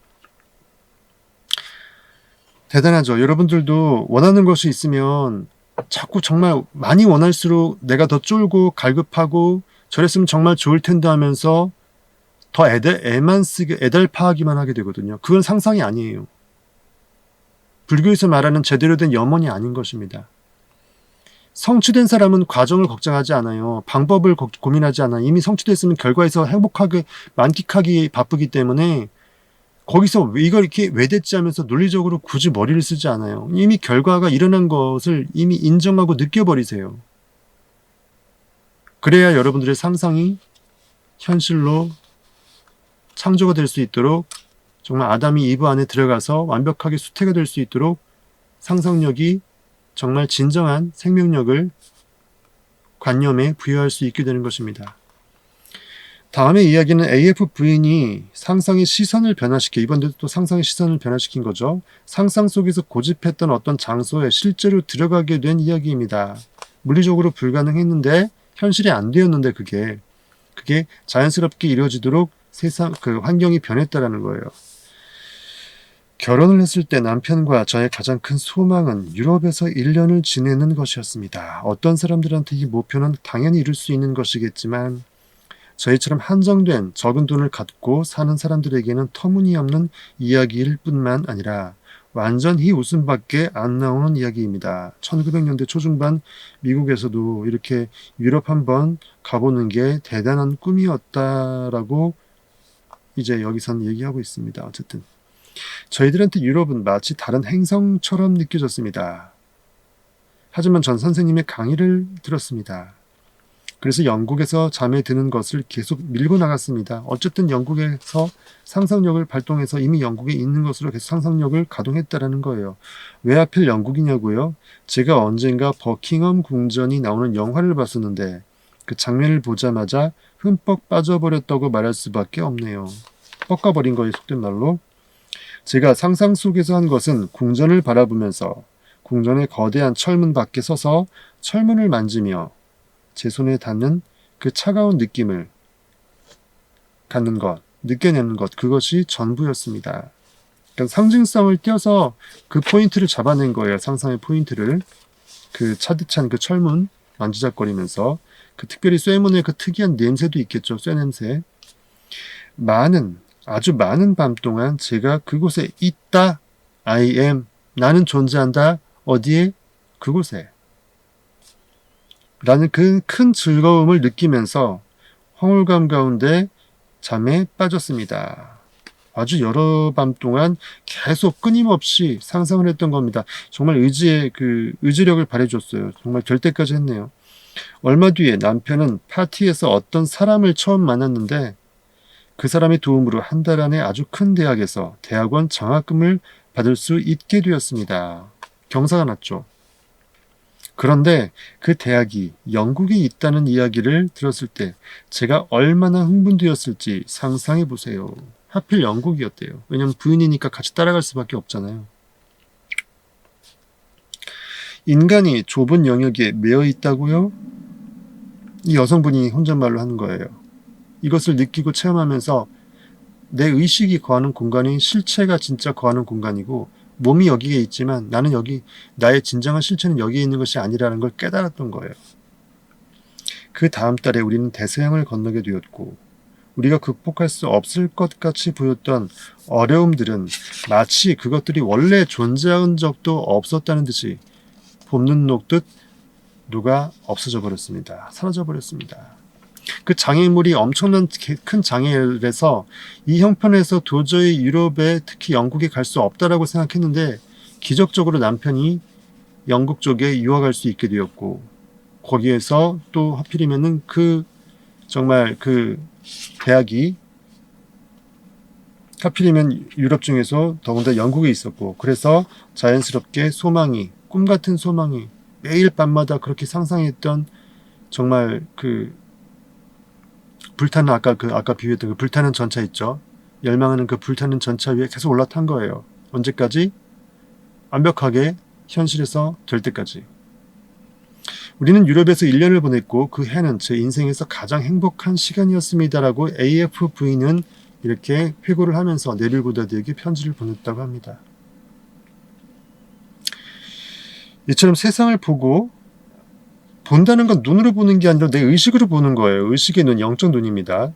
대단하죠. 여러분들도 원하는 것이 있으면 자꾸 정말 많이 원할수록 내가 더 쫄고 갈급하고 저랬으면 정말 좋을 텐데 하면서 더 애만 쓰게 애달파하기만 하게 되거든요. 그건 상상이 아니에요. 불교에서 말하는 제대로 된 염원이 아닌 것입니다. 성취된 사람은 과정을 걱정하지 않아요. 방법을 고민하지 않아요. 이미 성취됐으면 결과에서 행복하게 만끽하기 바쁘기 때문에 거기서 이걸 이렇게 왜 됐지 하면서 논리적으로 굳이 머리를 쓰지 않아요. 이미 결과가 일어난 것을 이미 인정하고 느껴버리세요. 그래야 여러분들의 상상이 현실로 창조가 될 수 있도록 정말 아담이 이브 안에 들어가서 완벽하게 수태가 될 수 있도록 상상력이 정말 진정한 생명력을 관념에 부여할 수 있게 되는 것입니다. 다음의 이야기는 AF 부인이 상상의 시선을 변화시켜 이번에도 또 상상의 시선을 변화시킨 거죠. 상상 속에서 고집했던 어떤 장소에 실제로 들어가게 된 이야기입니다. 물리적으로 불가능했는데 현실이 안 되었는데 그게 자연스럽게 이루어지도록 그 환경이 변했다라는 거예요. 결혼을 했을 때 남편과 저의 가장 큰 소망은 유럽에서 1년을 지내는 것이었습니다. 어떤 사람들한테 이 목표는 당연히 이룰 수 있는 것이겠지만 저희처럼 한정된 적은 돈을 갖고 사는 사람들에게는 터무니없는 이야기일 뿐만 아니라 완전히 웃음밖에 안 나오는 이야기입니다. 1900년대 초중반 미국에서도 이렇게 유럽 한번 가보는 게 대단한 꿈이었다라고 이제 여기선 얘기하고 있습니다. 어쨌든 저희들한테 유럽은 마치 다른 행성처럼 느껴졌습니다. 하지만 전 선생님의 강의를 들었습니다. 그래서 영국에서 잠에 드는 것을 계속 밀고 나갔습니다. 어쨌든 영국에서 상상력을 발동해서 이미 영국에 있는 것으로 계속 상상력을 가동했다라는 거예요. 왜 하필 영국이냐고요? 제가 언젠가 버킹엄 궁전이 나오는 영화를 봤었는데 그 장면을 보자마자 흠뻑 빠져버렸다고 말할 수밖에 없네요. 뻑가버린 거예요, 속된 말로. 제가 상상 속에서 한 것은 궁전을 바라보면서 궁전의 거대한 철문 밖에 서서 철문을 만지며 제 손에 닿는 그 차가운 느낌을 갖는 것, 느껴내는 것, 그것이 전부였습니다. 그러니까 상징성을 띄어서 그 포인트를 잡아낸 거예요. 상상의 포인트를. 그 차디찬 그 철문 만지작거리면서 그 특별히 쇠문의 그 특이한 냄새도 있겠죠. 쇠 냄새. 아주 많은 밤 동안 제가 그곳에 있다. I am. 나는 존재한다. 어디에? 그곳에. 라는 그 큰 즐거움을 느끼면서 황홀감 가운데 잠에 빠졌습니다. 아주 여러 밤 동안 계속 끊임없이 상상을 했던 겁니다. 정말 의지력을 발휘해줬어요. 정말 될 때까지 했네요. 얼마 뒤에 남편은 파티에서 어떤 사람을 처음 만났는데 그 사람의 도움으로 한 달 안에 아주 큰 대학에서 대학원 장학금을 받을 수 있게 되었습니다. 경사가 났죠. 그런데 그 대학이 영국에 있다는 이야기를 들었을 때 제가 얼마나 흥분되었을지 상상해 보세요. 하필 영국이었대요. 왜냐면 부인이니까 같이 따라갈 수밖에 없잖아요. 인간이 좁은 영역에 매여 있다고요? 이 여성분이 혼잣말로 하는 거예요. 이것을 느끼고 체험하면서 내 의식이 거하는 공간이 실체가 진짜 거하는 공간이고 몸이 여기에 있지만 나는 나의 진정한 실체는 여기에 있는 것이 아니라는 걸 깨달았던 거예요. 그 다음 달에 우리는 대서양을 건너게 되었고 우리가 극복할 수 없을 것 같이 보였던 어려움들은 마치 그것들이 원래 존재한 적도 없었다는 듯이 봄눈 녹듯 녹아 없어져 버렸습니다. 사라져 버렸습니다. 그 장애물이 엄청난 큰 장애라서 이 형편에서 도저히 유럽에 특히 영국에 갈 수 없다라고 생각했는데 기적적으로 남편이 영국 쪽에 유학할 수 있게 되었고 거기에서 또 하필이면은 정말 그 대학이 하필이면 유럽 중에서 더군다나 영국에 있었고 그래서 자연스럽게 꿈 같은 소망이 매일 밤마다 그렇게 상상했던 정말 그 불타는 아까 비유했던 그 불타는 전차 있죠. 열망하는 그 불타는 전차 위에 계속 올라탄 거예요. 언제까지? 완벽하게 현실에서 될 때까지. 우리는 유럽에서 1년을 보냈고 그 해는 제 인생에서 가장 행복한 시간이었습니다라고 AFV는 이렇게 회고를 하면서 네빌 고다드에게 편지를 보냈다고 합니다. 이처럼 세상을 보고 본다는 건 눈으로 보는 게 아니라 내 의식으로 보는 거예요. 의식의 눈, 영적 눈입니다.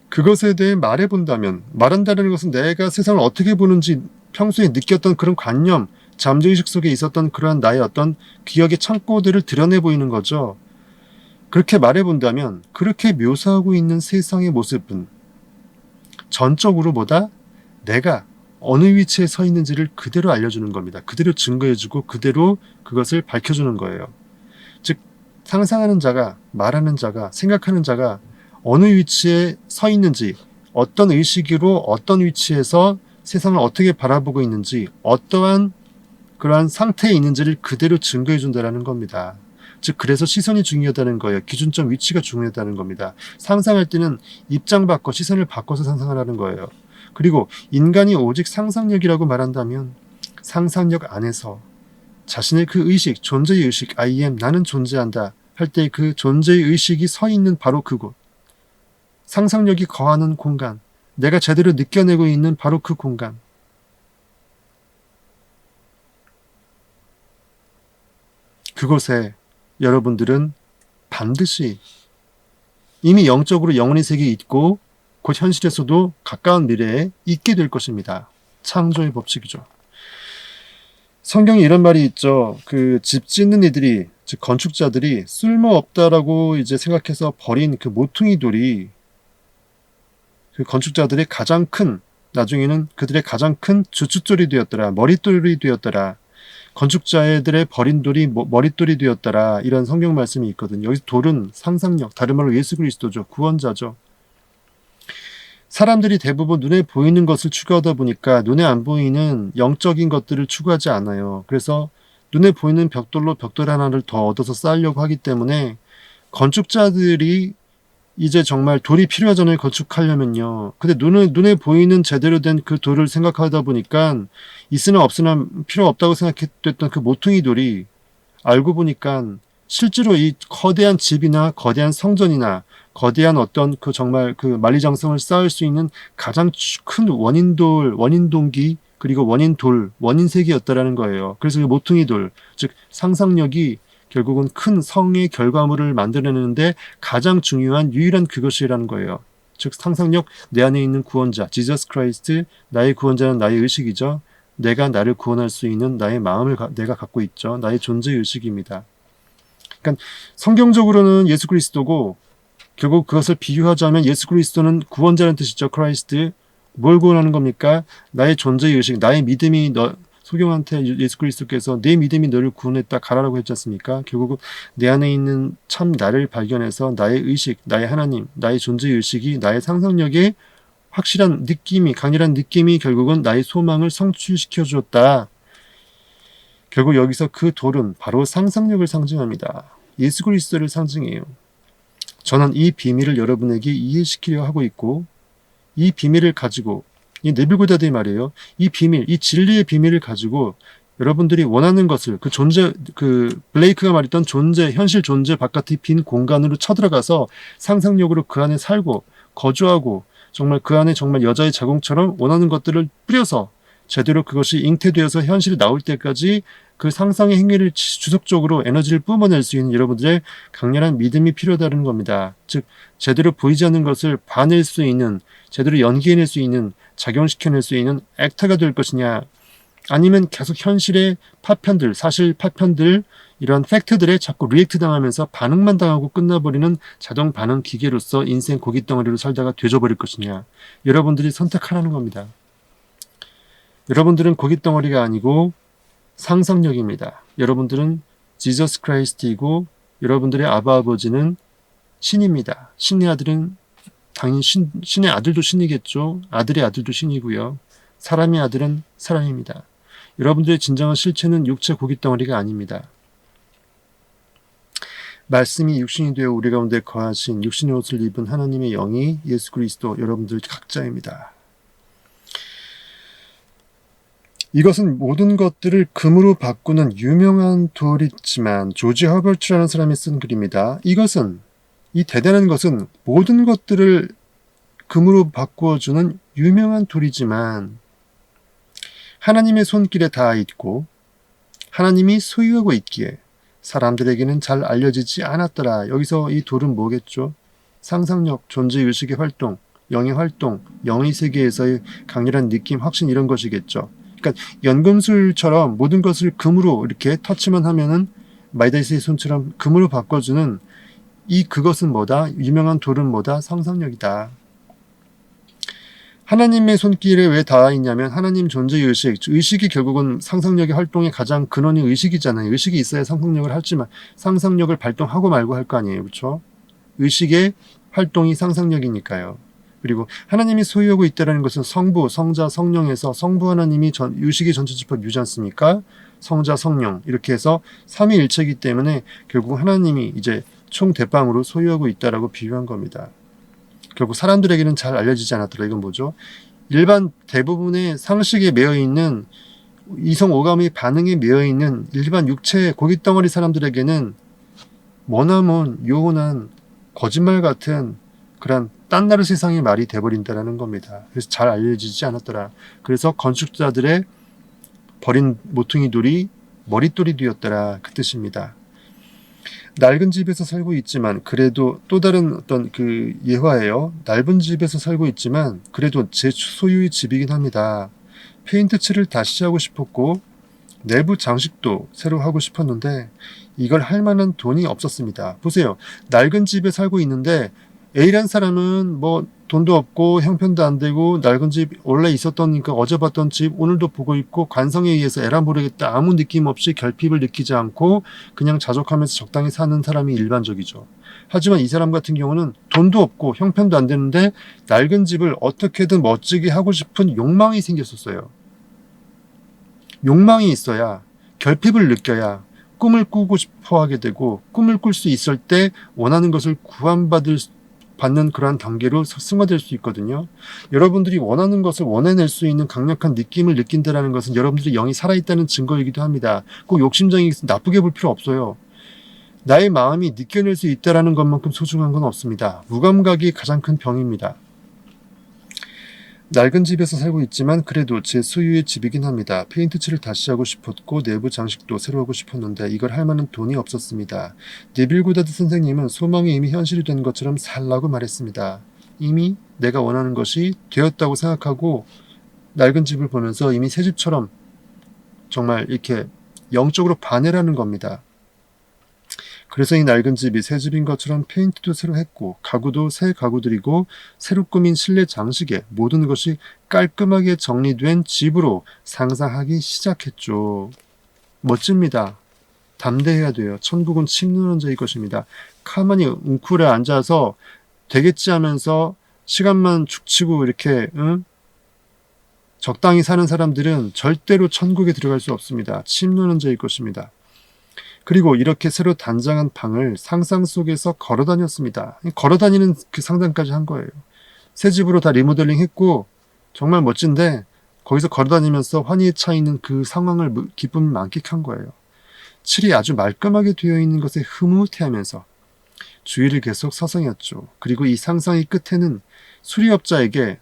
그것에 대해 말해본다면, 말한다는 것은 내가 세상을 어떻게 보는지 평소에 느꼈던 그런 관념, 잠재의식 속에 있었던 그러한 나의 어떤 기억의 창고들을 드러내 보이는 거죠. 그렇게 말해본다면 그렇게 묘사하고 있는 세상의 모습은 전적으로 보다 내가 어느 위치에 서 있는지를 그대로 알려주는 겁니다. 그대로 증거해주고 그대로 그것을 밝혀주는 거예요. 즉 상상하는 자가, 말하는 자가, 생각하는 자가 어느 위치에 서 있는지, 어떤 의식으로 어떤 위치에서 세상을 어떻게 바라보고 있는지, 어떠한 그러한 상태에 있는지를 그대로 증거해 준다는 겁니다. 즉 그래서 시선이 중요하다는 거예요. 기준점 위치가 중요하다는 겁니다. 상상할 때는 입장 바꿔 시선을 바꿔서 상상하라는 거예요. 그리고 인간이 오직 상상력이라고 말한다면 상상력 안에서 자신의 그 의식, 존재의 의식, I am, 나는 존재한다 할 때 그 존재의 의식이 서 있는 바로 그곳, 상상력이 거하는 공간, 내가 제대로 느껴내고 있는 바로 그 공간, 그곳에 여러분들은 반드시 이미 영적으로 영혼의 세계에 있고 곧 현실에서도 가까운 미래에 있게 될 것입니다. 창조의 법칙이죠. 성경에 이런 말이 있죠. 그 집 짓는 이들이, 즉 건축자들이 쓸모없다라고 이제 생각해서 버린 그 모퉁이 돌이 그 건축자들의 가장 큰, 나중에는 그들의 가장 큰 주춧돌이 되었더라. 머릿돌이 되었더라. 건축자들의 버린 돌이 머릿돌이 되었더라. 이런 성경 말씀이 있거든요. 여기서 돌은 상상력, 다른 말로 예수 그리스도죠. 구원자죠. 사람들이 대부분 눈에 보이는 것을 추구하다 보니까 눈에 안 보이는 영적인 것들을 추구하지 않아요. 그래서 눈에 보이는 벽돌로 벽돌 하나를 더 얻어서 쌓으려고 하기 때문에 건축자들이 이제 정말 돌이 필요하잖아요. 건축하려면요. 근데 눈에 보이는 제대로 된 그 돌을 생각하다 보니까 있으나 없으나 필요 없다고 생각했던 그 모퉁이 돌이 알고 보니까 실제로 이 거대한 집이나 거대한 성전이나 거대한 어떤 그 정말 그 만리장성을 쌓을 수 있는 가장 큰 원인동기, 그리고 원인색이었다라는 거예요. 그래서 그 모퉁이 돌, 즉 상상력이 결국은 큰 성의 결과물을 만들어내는데 가장 중요한 유일한 그것이라는 거예요. 즉 상상력, 내 안에 있는 구원자, 지저스 크라이스트, 나의 구원자는 나의 의식이죠. 내가 나를 구원할 수 있는 나의 마음을 내가 갖고 있죠. 나의 존재 의식입니다. 그러니까 성경적으로는 예수 그리스도고 결국 그것을 비유하자면 예수 그리스도는 구원자라는 뜻이죠. 크라이스트. 뭘 구원하는 겁니까? 나의 존재 의식, 나의 믿음이 소경한테 예수 그리스도께서 내 믿음이 너를 구원했다 가라라고 했지 않습니까? 결국은 내 안에 있는 참 나를 발견해서 나의 의식, 나의 하나님, 나의 존재 의식이 나의 상상력에 확실한 느낌이, 강렬한 느낌이 결국은 나의 소망을 성취시켜 주었다. 결국 여기서 그 돌은 바로 상상력을 상징합니다. 예수 그리스도를 상징해요. 저는 이 비밀을 여러분에게 이해시키려 하고 있고 이 비밀을 가지고 이 네빌 고다드의 말이에요. 이 비밀, 이 진리의 비밀을 가지고 여러분들이 원하는 것을 그 존재, 그 블레이크가 말했던 존재, 현실 존재 바깥의 빈 공간으로 쳐들어가서 상상력으로 그 안에 살고 거주하고 정말 그 안에 정말 여자의 자궁처럼 원하는 것들을 뿌려서 제대로 그것이 잉태되어서 현실에 나올 때까지 그 상상의 행위를 지속적으로 에너지를 뿜어낼 수 있는 여러분들의 강렬한 믿음이 필요하다는 겁니다. 즉 제대로 보이지 않는 것을 봐낼 수 있는, 제대로 연기해낼 수 있는, 작용시켜낼 수 있는 액터가 될 것이냐, 아니면 계속 현실의 파편들, 사실 파편들, 이런 팩트들에 자꾸 리액트 당하면서 반응만 당하고 끝나버리는 자동 반응 기계로서 인생 고깃덩어리로 살다가 되져버릴 것이냐, 여러분들이 선택하라는 겁니다. 여러분들은 고깃덩어리가 아니고 상상력입니다. 여러분들은 지저스 크라이스트이고 여러분들의 아바 아버지는 신입니다. 신의 아들은 당연히 신의 아들도 신이겠죠. 아들의 아들도 신이고요. 사람의 아들은 사람입니다. 여러분들의 진정한 실체는 육체 고깃덩어리가 아닙니다. 말씀이 육신이 되어 우리 가운데 거하신 육신의 옷을 입은 하나님의 영이 예수 그리스도 여러분들 각자입니다. 이것은 모든 것들을 금으로 바꾸는 유명한 돌이지만 조지 허버트라는 사람이 쓴 글입니다. 이 대단한 것은 모든 것들을 금으로 바꾸어주는 유명한 돌이지만 하나님의 손길에 닿아 있고 하나님이 소유하고 있기에 사람들에게는 잘 알려지지 않았더라. 여기서 이 돌은 뭐겠죠? 상상력, 존재의식의 활동, 영의 활동, 영의 세계에서의 강렬한 느낌, 확신 이런 것이겠죠. 그러니까 연금술처럼 모든 것을 금으로 이렇게 터치만 하면은 마이다스의 손처럼 금으로 바꿔주는 그것은 뭐다? 유명한 돌은 뭐다? 상상력이다. 하나님의 손길에 왜 닿아 있냐면 하나님 존재의 의식이 결국은 상상력의 활동의 가장 근원이 의식이잖아요. 의식이 있어야 상상력을 하지만 상상력을 발동하고 말고 할 거 아니에요. 그렇죠? 의식의 활동이 상상력이니까요. 그리고 하나님이 소유하고 있다는 것은 성부, 성자, 성령에서 성부 하나님이 의식의 전체집합 유지 않습니까? 성자, 성령 이렇게 해서 삼위일체이기 때문에 결국 하나님이 이제 총대빵으로 소유하고 있다라고 비유한 겁니다. 결국 사람들에게는 잘 알려지지 않았더라. 이건 뭐죠? 일반 대부분의 상식에 매여있는 이성 오감의 반응에 매여있는 일반 육체 고깃덩어리 사람들에게는 머나먼 요원한 거짓말 같은 그런 딴 나라 세상의 말이 돼버린다라는 겁니다. 그래서 잘 알려지지 않았더라. 그래서 건축자들의 버린 모퉁이 돌이 머릿돌이 되었더라. 그 뜻입니다. 낡은 집에서 살고 있지만 그래도 또 다른 어떤 그 예화예요. 넓은 집에서 살고 있지만 그래도 제 소유의 집이긴 합니다. 페인트 칠을 다시 하고 싶었고 내부 장식도 새로 하고 싶었는데 이걸 할 만한 돈이 없었습니다. 보세요. 낡은 집에 살고 있는데 A란 사람은 뭐 돈도 없고 형편도 안 되고 낡은 집 원래 있었던 어제 봤던 집 오늘도 보고 있고 관성에 의해서 에라 모르겠다 아무 느낌 없이 결핍을 느끼지 않고 그냥 자족하면서 적당히 사는 사람이 일반적이죠. 하지만 이 사람 같은 경우는 돈도 없고 형편도 안 되는데 낡은 집을 어떻게든 멋지게 하고 싶은 욕망이 생겼었어요. 욕망이 있어야 결핍을 느껴야 꿈을 꾸고 싶어 하게 되고 꿈을 꿀 수 있을 때 원하는 것을 받는 그러한 단계로 승화될 수 있거든요. 여러분들이 원하는 것을 원해낼 수 있는 강력한 느낌을 느낀다는 것은 여러분들이 영이 살아있다는 증거이기도 합니다. 꼭 욕심쟁이 나쁘게 볼 필요 없어요. 나의 마음이 느껴낼 수 있다는 것만큼 소중한 건 없습니다. 무감각이 가장 큰 병입니다. 낡은 집에서 살고 있지만 그래도 제 소유의 집이긴 합니다. 페인트 칠을 다시 하고 싶었고 내부 장식도 새로 하고 싶었는데 이걸 할 만한 돈이 없었습니다. 네빌 고다드 선생님은 소망이 이미 현실이 된 것처럼 살라고 말했습니다. 이미 내가 원하는 것이 되었다고 생각하고 낡은 집을 보면서 이미 새 집처럼 정말 이렇게 영적으로 반해라는 겁니다. 그래서 이 낡은 집이 새 집인 것처럼 페인트도 새로 했고 가구도 새 가구들이고 새로 꾸민 실내 장식에 모든 것이 깔끔하게 정리된 집으로 상상하기 시작했죠. 멋집니다. 담대해야 돼요. 천국은 침노는 자의 것입니다. 가만히 웅크려 앉아서 되겠지 하면서 시간만 죽치고 이렇게 적당히 사는 사람들은 절대로 천국에 들어갈 수 없습니다. 침노는 자의 것입니다. 그리고 이렇게 새로 단장한 방을 상상 속에서 걸어 다녔습니다. 걸어 다니는 그 상상까지 한 거예요. 새 집으로 다 리모델링 했고 정말 멋진데 거기서 걸어 다니면서 환희에 차 있는 그 상황을 기쁨을 만끽한 거예요. 칠이 아주 말끔하게 되어 있는 것에 흐뭇해하면서 주위를 계속 서성였죠. 그리고 이 상상의 끝에는 수리업자에게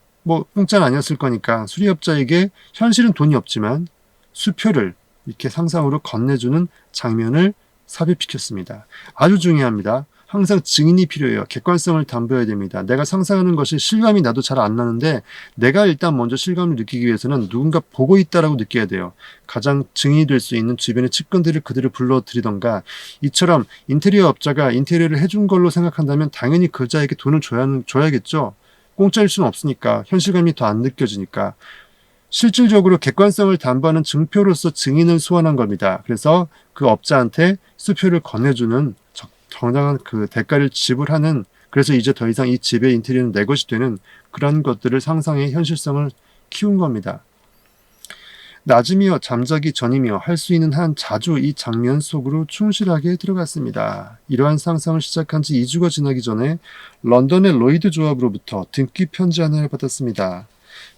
공짜는 아니었을 거니까 수리업자에게 현실은 돈이 없지만 수표를 이렇게 상상으로 건네주는 장면을 삽입시켰습니다. 아주 중요합니다. 항상 증인이 필요해요. 객관성을 담보해야 됩니다. 내가 상상하는 것이 실감이 나도 잘 안 나는데 내가 일단 먼저 실감을 느끼기 위해서는 누군가 보고 있다라고 느껴야 돼요. 가장 증인이 될 수 있는 주변의 측근들을 그들을 불러들이던가 이처럼 인테리어 업자가 인테리어를 해준 걸로 생각한다면 당연히 그자에게 돈을 줘야겠죠. 공짜일 수는 없으니까 현실감이 더 안 느껴지니까 실질적으로 객관성을 담보하는 증표로서 증인을 소환한 겁니다. 그래서 그 업자한테 수표를 건네주는 정당한 그 대가를 지불하는 그래서 이제 더 이상 이 집의 인테리어는 내 것이 되는 그런 것들을 상상의 현실성을 키운 겁니다. 낮이며 잠자기 전이며 할 수 있는 한 자주 이 장면 속으로 충실하게 들어갔습니다. 이러한 상상을 시작한 지 2주가 지나기 전에 런던의 로이드 조합으로부터 등기 편지 하나를 받았습니다.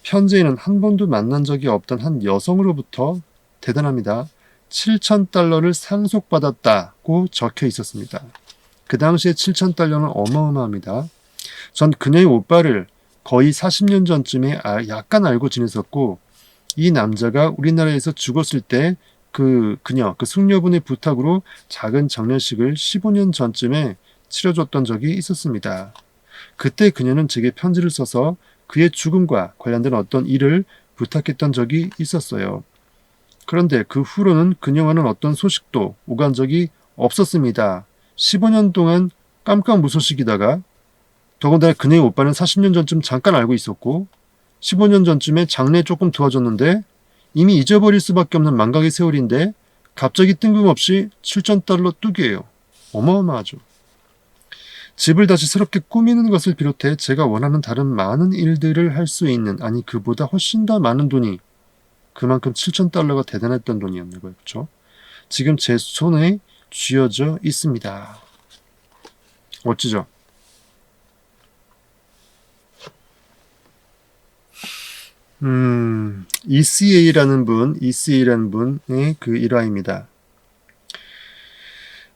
편지에는 한 번도 만난 적이 없던 한 여성으로부터 대단합니다. 7,000달러를 상속받았다고 적혀 있었습니다. 그 당시에 7,000달러는 어마어마합니다. 전 그녀의 오빠를 거의 40년 전쯤에 약간 알고 지냈었고 이 남자가 우리나라에서 죽었을 때 그 숙녀분의 부탁으로 작은 장례식을 15년 전쯤에 치러줬던 적이 있었습니다. 그때 그녀는 제게 편지를 써서 그의 죽음과 관련된 어떤 일을 부탁했던 적이 있었어요. 그런데 그 후로는 그녀와는 어떤 소식도 오간 적이 없었습니다. 15년 동안 깜깜무소식이다가 더군다나 그녀의 오빠는 40년 전쯤 잠깐 알고 있었고 15년 전쯤에 장례에 조금 도와줬는데 이미 잊어버릴 수밖에 없는 망각의 세월인데 갑자기 뜬금없이 7,000달러 뚝이에요. 어마어마하죠. 집을 다시 새롭게 꾸미는 것을 비롯해 제가 원하는 다른 많은 일들을 할 수 있는, 아니 그보다 훨씬 더 많은 돈이, 그만큼 7,000달러가 대단했던 돈이었는 거예요. 그렇죠? 지금 제 손에 쥐어져 있습니다. 멋지죠? ECA라는 분의 그 일화입니다.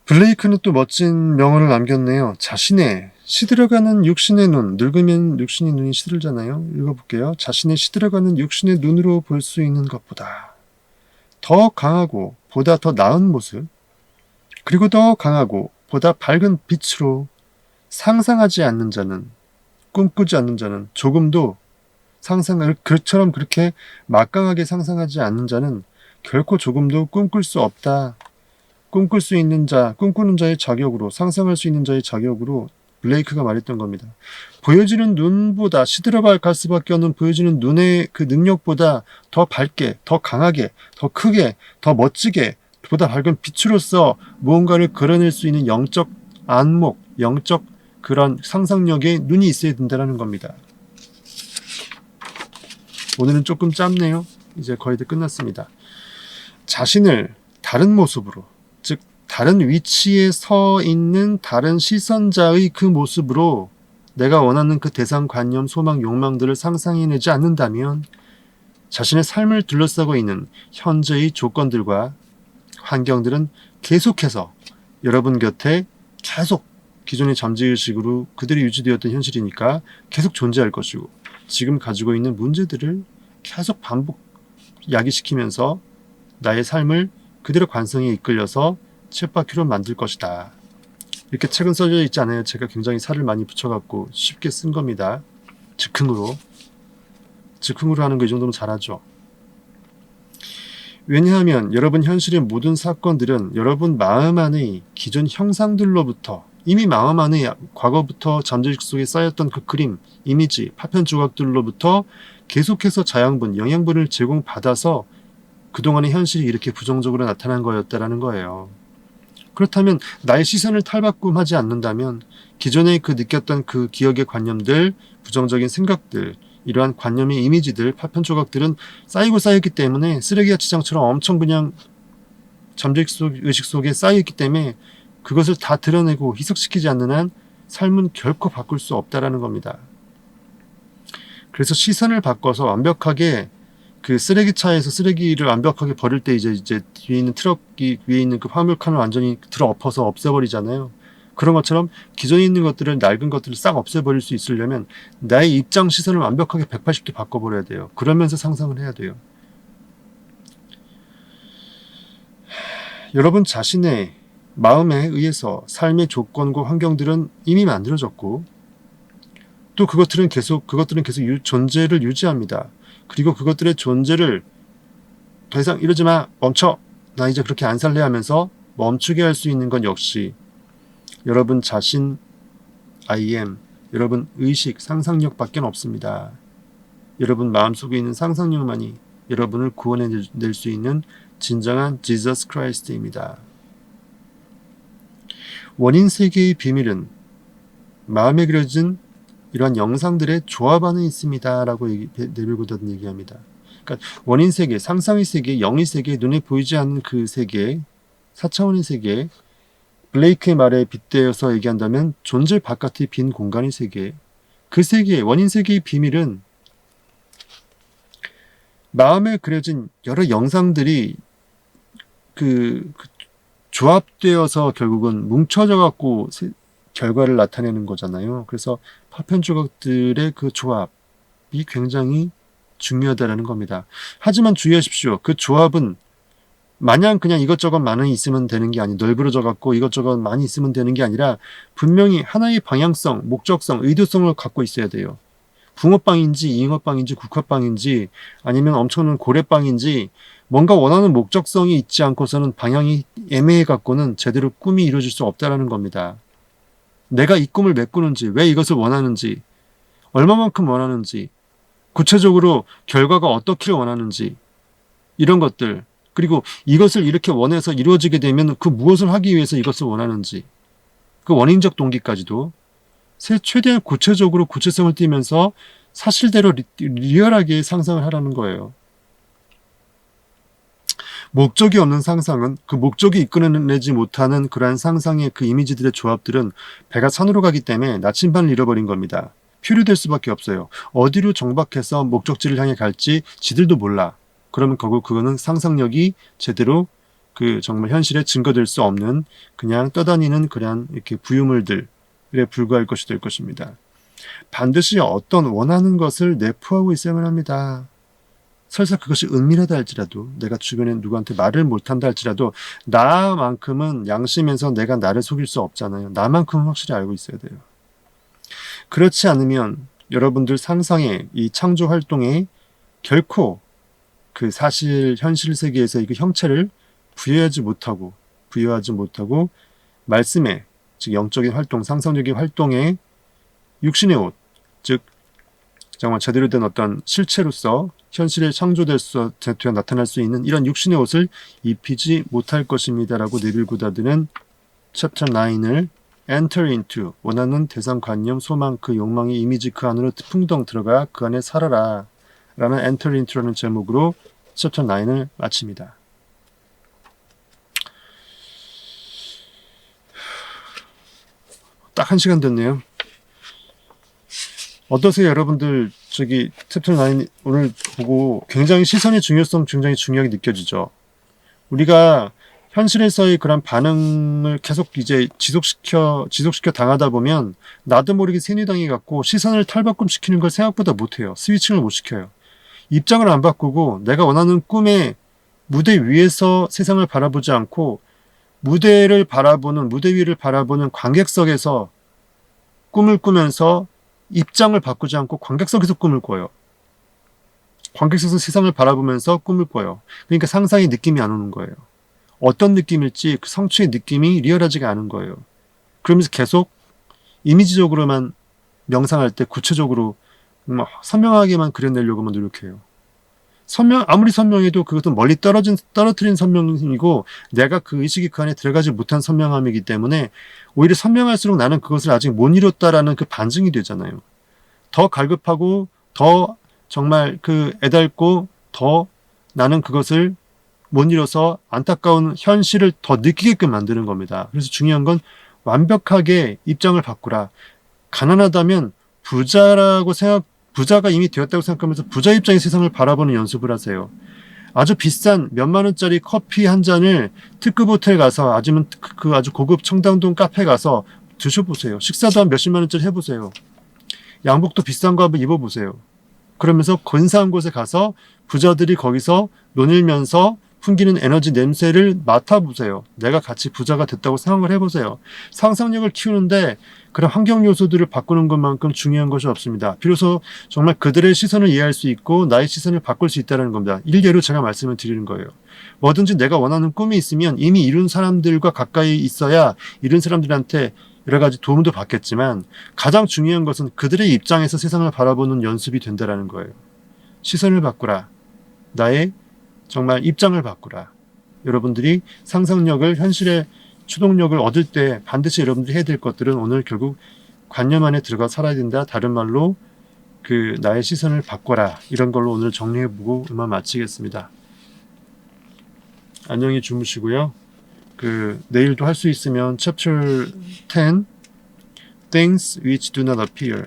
블레이크는 또 멋진 명언을 남겼네요. 자신의 시들어가는 육신의 눈, 늙으면 육신의 눈이 시들잖아요. 읽어볼게요. 자신의 시들어가는 육신의 눈으로 볼 수 있는 것보다 더 강하고 보다 더 나은 모습, 그리고 더 강하고 보다 밝은 빛으로 상상하지 않는 자는, 꿈꾸지 않는 자는 조금도 상상을 그처럼 그렇게 막강하게 상상하지 않는 자는 결코 조금도 꿈꿀 수 없다. 꿈꿀 수 있는 자, 꿈꾸는 자의 자격으로, 상상할 수 있는 자의 자격으로 블레이크가 말했던 겁니다. 보여지는 눈보다, 시들어갈 수밖에 없는 보여지는 눈의 그 능력보다 더 밝게, 더 강하게, 더 크게, 더 멋지게, 보다 밝은 빛으로서 무언가를 그려낼 수 있는 영적 안목, 영적 그런 상상력의 눈이 있어야 된다는 겁니다. 오늘은 조금 짧네요. 이제 거의 다 끝났습니다. 자신을 다른 모습으로, 즉 다른 위치에 서 있는 다른 시선자의 그 모습으로 내가 원하는 그 대상, 관념, 소망, 욕망들을 상상해내지 않는다면 자신의 삶을 둘러싸고 있는 현재의 조건들과 환경들은 계속해서 여러분 곁에 계속 기존의 잠재의식으로 그들이 유지되었던 현실이니까 계속 존재할 것이고, 지금 가지고 있는 문제들을 계속 반복 야기시키면서 나의 삶을 그대로 관성에 이끌려서 쳇바퀴로 만들 것이다. 이렇게 책은 써져 있지 않아요. 제가 굉장히 살을 많이 붙여갖고 쉽게 쓴 겁니다. 즉흥으로 하는 거 이 정도면 잘하죠. 왜냐하면 여러분 현실의 모든 사건들은 여러분 마음 안의 기존 형상들로부터, 이미 마음 안에 과거부터 잠재의식 속에 쌓였던 그 그림, 이미지, 파편 조각들로부터 계속해서 자양분, 영양분을 제공받아서 그동안의 현실이 이렇게 부정적으로 나타난 거였다라는 거예요. 그렇다면 나의 시선을 탈바꿈하지 않는다면 기존에 그 느꼈던 그 기억의 관념들, 부정적인 생각들, 이러한 관념의 이미지들, 파편 조각들은 쌓이기 때문에 쓰레기 야치장처럼 엄청 그냥 잠재의식 속에 쌓여있기 때문에 그것을 다 드러내고 희석시키지 않는 한 삶은 결코 바꿀 수 없다라는 겁니다. 그래서 시선을 바꿔서 완벽하게 그 쓰레기차에서 쓰레기를 완벽하게 버릴 때 이제 뒤에 있는 트럭이 위에 있는 그 화물칸을 완전히 들어 엎어서 없애버리잖아요. 그런 것처럼 기존에 있는 것들을, 낡은 것들을 싹 없애버릴 수 있으려면 나의 입장 시선을 완벽하게 180도 바꿔버려야 돼요. 그러면서 상상을 해야 돼요. 여러분 자신의 마음에 의해서 삶의 조건과 환경들은 이미 만들어졌고, 또 그것들은 계속 존재를 유지합니다. 그리고 그것들의 존재를 더 이상 이러지 마, 멈춰, 나 이제 그렇게 안 살래 하면서 멈추게 할 수 있는 건 역시 여러분 자신, I am, 여러분 의식, 상상력밖에 없습니다. 여러분 마음속에 있는 상상력만이 여러분을 구원해낼 수 있는 진정한 Jesus Christ입니다. 원인 세계의 비밀은 마음에 그려진 이러한 영상들의 조합 안에 있습니다. 라고 네빌 고다드는 얘기합니다. 그러니까 원인 세계, 상상의 세계, 영의 세계, 눈에 보이지 않는 그 세계, 4차원의 세계, 블레이크의 말에 빗대어서 얘기한다면 존재 바깥의 빈 공간의 세계, 그 세계, 원인 세계의 비밀은 마음에 그려진 여러 영상들이 그 조합되어서 결국은 뭉쳐져 갖고 결과를 나타내는 거잖아요. 그래서 파편 조각들의 그 조합이 굉장히 중요하다라는 겁니다. 하지만 주의하십시오. 그 조합은 마냥 그냥 이것저것 많이 있으면 되는 게 아니, 널브러져 갖고 이것저것 많이 있으면 되는 게 아니라 분명히 하나의 방향성, 목적성, 의도성을 갖고 있어야 돼요. 붕어빵인지 잉어빵인지 국화빵인지 아니면 엄청난 고래빵인지 뭔가 원하는 목적성이 있지 않고서는 방향이 애매해 갖고는 제대로 꿈이 이루어질 수 없다라는 겁니다. 내가 이 꿈을 메꾸는지, 왜 이것을 원하는지, 얼마만큼 원하는지, 구체적으로 결과가 어떻기를 원하는지, 이런 것들, 그리고 이것을 이렇게 원해서 이루어지게 되면 그 무엇을 하기 위해서 이것을 원하는지, 그 원인적 동기까지도 최대한 구체적으로 구체성을 띠면서 사실대로 리얼하게 상상을 하라는 거예요. 목적이 없는 상상은, 그 목적이 이끌어내지 못하는 그러한 상상의 그 이미지들의 조합들은 배가 산으로 가기 때문에 나침반을 잃어버린 겁니다. 표류될 수밖에 없어요. 어디로 정박해서 목적지를 향해 갈지 지들도 몰라. 그러면 결국 그거는 상상력이 제대로 그 정말 현실에 증거될 수 없는 그냥 떠다니는 그냥 이렇게 부유물들에 불과할 것이 될 것입니다. 반드시 어떤 원하는 것을 내포하고 있어야만 합니다. 설사 그것이 은밀하다 할지라도, 내가 주변에 누구한테 말을 못한다 할지라도 나만큼은 양심에서 내가 나를 속일 수 없잖아요. 나만큼은 확실히 알고 있어야 돼요. 그렇지 않으면 여러분들 상상의 이 창조 활동에 결코 그 사실 현실 세계에서의 그 형체를 부여하지 못하고 말씀에, 즉 영적인 활동, 상상적인 활동에 육신의 옷, 즉 정말 제대로 된 어떤 실체로서 현실에 창조될 수, 나타날 수 있는 이런 육신의 옷을 입히지 못할 것입니다라고 네빌 고다드는 챕터 9을 enter into, 원하는 대상, 관념, 소망, 그 욕망의 이미지 그 안으로 풍덩 들어가 그 안에 살아라 라는 enter into라는 제목으로 챕터 9을 마칩니다. 딱 1시간 됐네요. 어떠세요, 여러분들? 챕터 9 오늘 보고 굉장히 시선의 중요성 굉장히 중요하게 느껴지죠. 우리가 현실에서의 그런 반응을 계속 이제 지속시켜 당하다 보면 나도 모르게 세뇌당해 갖고 시선을 탈바꿈시키는 걸 생각보다 못해요. 스위칭을 못 시켜요. 입장을 안 바꾸고 내가 원하는 꿈의 무대 위에서 세상을 바라보지 않고 무대 위를 바라보는 관객석에서 꿈을 꾸면서 입장을 바꾸지 않고 관객석에서 꿈을 꿔요. 관객석에서 세상을 바라보면서 꿈을 꿔요. 그러니까 상상의 느낌이 안 오는 거예요. 어떤 느낌일지 그 성취의 느낌이 리얼하지가 않은 거예요. 그러면서 계속 이미지적으로만 명상할 때 구체적으로 선명하게만 그려내려고만 노력해요. 아무리 선명해도 그것은 멀리 떨어뜨린 선명이고 내가 그 의식이 그 안에 들어가지 못한 선명함이기 때문에 오히려 선명할수록 나는 그것을 아직 못 이뤘다라는 그 반증이 되잖아요. 더 갈급하고 더 정말 애달고 더 나는 그것을 못 이뤄서 안타까운 현실을 더 느끼게끔 만드는 겁니다. 그래서 중요한 건 완벽하게 입장을 바꾸라. 가난하다면 부자가 이미 되었다고 생각하면서 부자 입장의 세상을 바라보는 연습을 하세요. 아주 비싼 몇만 원짜리 커피 한 잔을 특급 호텔 가서 아니면 그 아주 고급 청담동 카페 가서 드셔보세요. 식사도 한 몇십만 원짜리 해보세요. 양복도 비싼 거 한번 입어보세요. 그러면서 근사한 곳에 가서 부자들이 거기서 논일면서 풍기는 에너지 냄새를 맡아보세요. 내가 같이 부자가 됐다고 생각을 해보세요. 상상력을 키우는데 그런 환경 요소들을 바꾸는 것만큼 중요한 것이 없습니다. 비로소 정말 그들의 시선을 이해할 수 있고 나의 시선을 바꿀 수 있다는 겁니다. 일례로 제가 말씀을 드리는 거예요. 뭐든지 내가 원하는 꿈이 있으면 이미 이룬 사람들과 가까이 있어야 이룬 사람들한테 여러 가지 도움도 받겠지만 가장 중요한 것은 그들의 입장에서 세상을 바라보는 연습이 된다는 거예요. 시선을 바꾸라. 나의 정말 입장을 바꾸라. 여러분들이 상상력을 현실의 추동력을 얻을 때 반드시 여러분들이 해야 될 것들은 오늘 결국 관념 안에 들어가 살아야 된다. 다른 말로 그 나의 시선을 바꿔라. 이런 걸로 오늘 정리해보고 이만 마치겠습니다. 안녕히 주무시고요. 그 내일도 할 수 있으면 Chapter 10 Things which do not appear,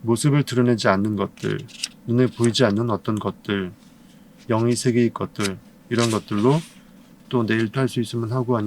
모습을 드러내지 않는 것들, 눈에 보이지 않는 어떤 것들, 영의 세계의 것들, 이런 것들로 또 내일도 할 수 있으면 하고, 아니면